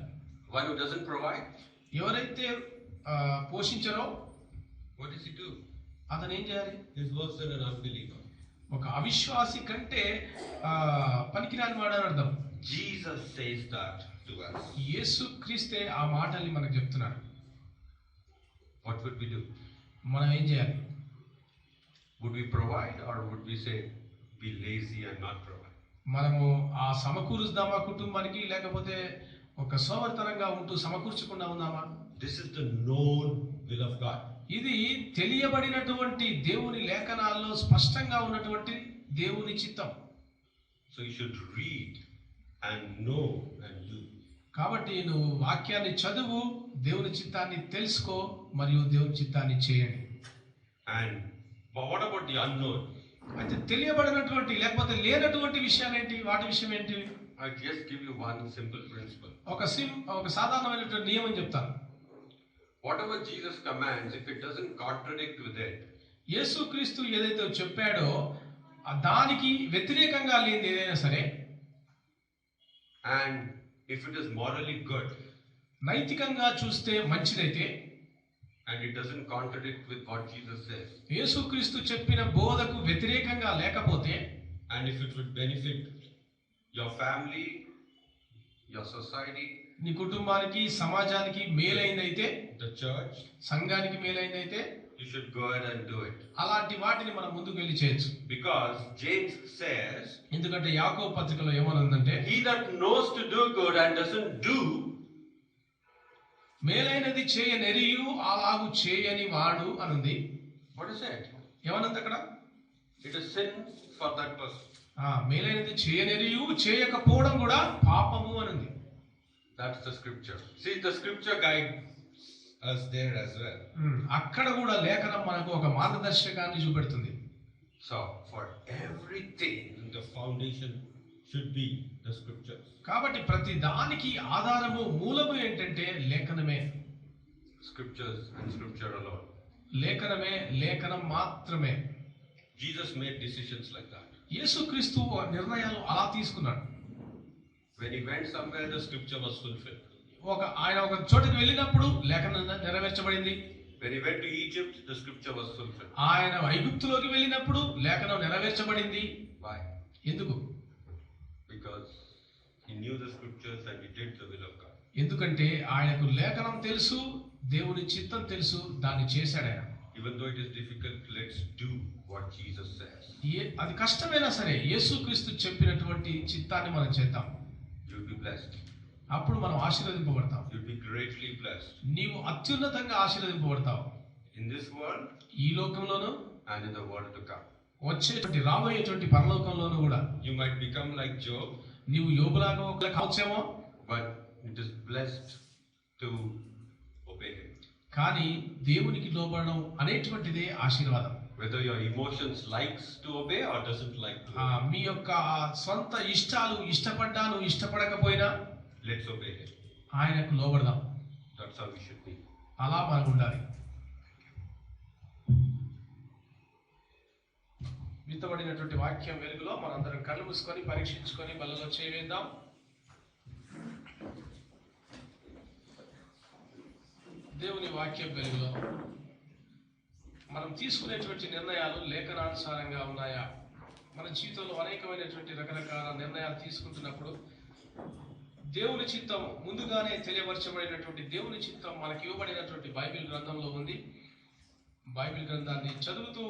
One who doesn't provide, ఎవరైతే పోషించరో what does he do? అతను ఏం చేయాలి? He's worse than an unbeliever. ఒక అవిశ్వాసి కంటే పనికిరాని వాడని అర్థం. Jesus says that to us. యేసుక్రీస్తే ఆ మాటల్ని మనకు చెప్తున్నాడు. What would we do? మనం ఏం చేయాలి? Would we provide or would we say be lazy and not provide? మనము ఆ సమకూరుస్తామా కుటుంబానికి, లేకపోతే ఒక సోమరితనంగా ఉంటూ సమకూర్చకుండా ఉందామా? this is the known will of God. ఇది తెలియబడినటువంటి దేవుని లేఖనాల్లో స్పష్టంగా ఉన్నటువంటి దేవుని చిత్తం. So you should read and know and do. కాబట్టి నువ్వు వాక్యాన్ని చదువు, దేవుని చిత్తాన్ని తెలుసుకో మరియు దేవుని చిత్తాన్ని చేయండి. And but what about the unknown? అయితే తెలియబడినటువంటి లేకపోతే లేనటువంటి విషయాలేంటి? వాటి విషయం ఏంటి? I just give you one simple principle. ఒక సాధారణమైనటువంటి నియమం చెప్తాను. Whatever Jesus commands, if it doesn't contradict with it, యేసుక్రీస్తు ఏదైతే చెప్పాడో దానికి వ్యతిరేకంగా లేనిది ఏదైనా సరే, and if it is morally good, నైతికంగా చూస్తే మంచిదైతే, and it doesn't contradict with what Jesus says, యేసుక్రీస్తు చెప్పిన బోధకు వ్యతిరేకంగా లేకపోతే, and if it would benefit your family, your society, నీ కుటుంబానికి సమాజానికి మేలైందైతే, the church, సంఘానికి మేలైందైతే, you should go ahead and do it. అలాంటి వాటిని మనం ముందుకు వెళ్ళి చేయొచ్చు. Because James says, ఎందుకంటే యాకోబు పత్రికలో ఏమనుందంటే, he that knows to do good and doesn't do, మేలైనది చేయనెరియు అలాగు చేయని వాడు అనుంది. what is it? ఏమనుంది అక్కడ? It is sin for that person. మేలైనది చేయనెరియు చేయకపోవడం కూడా పాపము అనుంది. That's the scripture. See, the scripture guides us there as well. అక్కడ కూడా లేఖనం మనకు ఒక మార్గదర్శకాన్ని చూపెడుతుంది. So, for everything, the foundation should be the scriptures. కాబట్టి ప్రతి దానికి ఆధారము మూలము ఏంటంటే లేఖనమే. Scriptures and scripture alone. లేఖనమే, లేఖనం మాత్రమే. Jesus made decisions like that. యేసుక్రీస్తు నిర్ణయాలు అలా తీసుకున్నాడు. When he went somewhere, the scripture was fulfilled. ఆయన ఒక చోటుకి వెళ్ళినప్పుడు లేఖనం నెరవేర్చబడింది. When he went to Egypt, the scripture was fulfilled. ఆయన ఐగుప్తులోకి వెళ్ళినప్పుడు లేఖనం నెరవేర్చబడింది. Why? ఎందుకు? Because he knew the scriptures and he did the will of God. ఎందుకంటే ఆయనకు లేఖనం తెలుసు, దేవుని చిత్తం తెలుసు, దాన్ని చేశాడు ఆయన. Even though it is difficult, let's do what Jesus says. అది కష్టమైనా సరే యేసుక్రీస్తు చెప్పినటువంటి చిత్తాన్ని మనం చేద్దాం. You'll be blessed. అప్పుడు మనం ఆశీర్వదింపబడతాం. You'll be greatly blessed. నీవు అత్యున్నతంగా ఆశీర్వదింపబడతావు. In this world ఈ లోకంలోను and in the world to come. వచ్చేటువంటి రాబోయేటువంటి పరలోకంలోను కూడా. You might become like Job, నీవు యోబులాగా ఒకలా కావచ్చేమో, but it is blessed to obey him. కానీ దేవునికి లోబడడం అనేటువంటిదే ఆశీర్వాదం. Whether your emotions likes to obey or doesn't like to obey. మీ యొక్క స్వంత ఇష్టాలు ఇష్టపడ్డాను ఇష్టపడకపోయినా Let's obey him. ఆయనకు లోబడదాం. That's how we should be. అలా మనకు ఉండాలి. విత్తబడినటువంటి వాక్యం వెలుగులో మనందరం కళ్ళు మూసుకొని పరీక్షించుకొని బలలో చేయవేద్దాం. దేవుని వాక్యం వెలుగులో మనం తీసుకునేటువంటి నిర్ణయాలు లేఖనానుసారంగా ఉన్నాయా? మన జీవితంలో అనేకమైనటువంటి రకరకాల నిర్ణయాలు తీసుకుంటున్నప్పుడు దేవుని చిత్తం ముందుగానే తెలియపరచబడినటువంటి దేవుని చిత్తం మనకి ఇవ్వబడినటువంటి బైబిల్ గ్రంథంలో ఉంది. బైబిల్ గ్రంథాన్ని చదువుతూ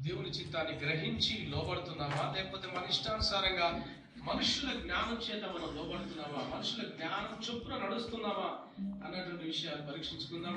దేవుని చిత్తాన్ని గ్రహించి లోబడుతున్నామా, లేకపోతే మన ఇష్టానుసారంగా మనుషుల జ్ఞానం చేత మనం లోబడుతున్నామా, మనుషుల జ్ఞానం చొప్పున నడుస్తున్నామా అన్నటువంటి విషయాలు పరీక్షించుకుందాం.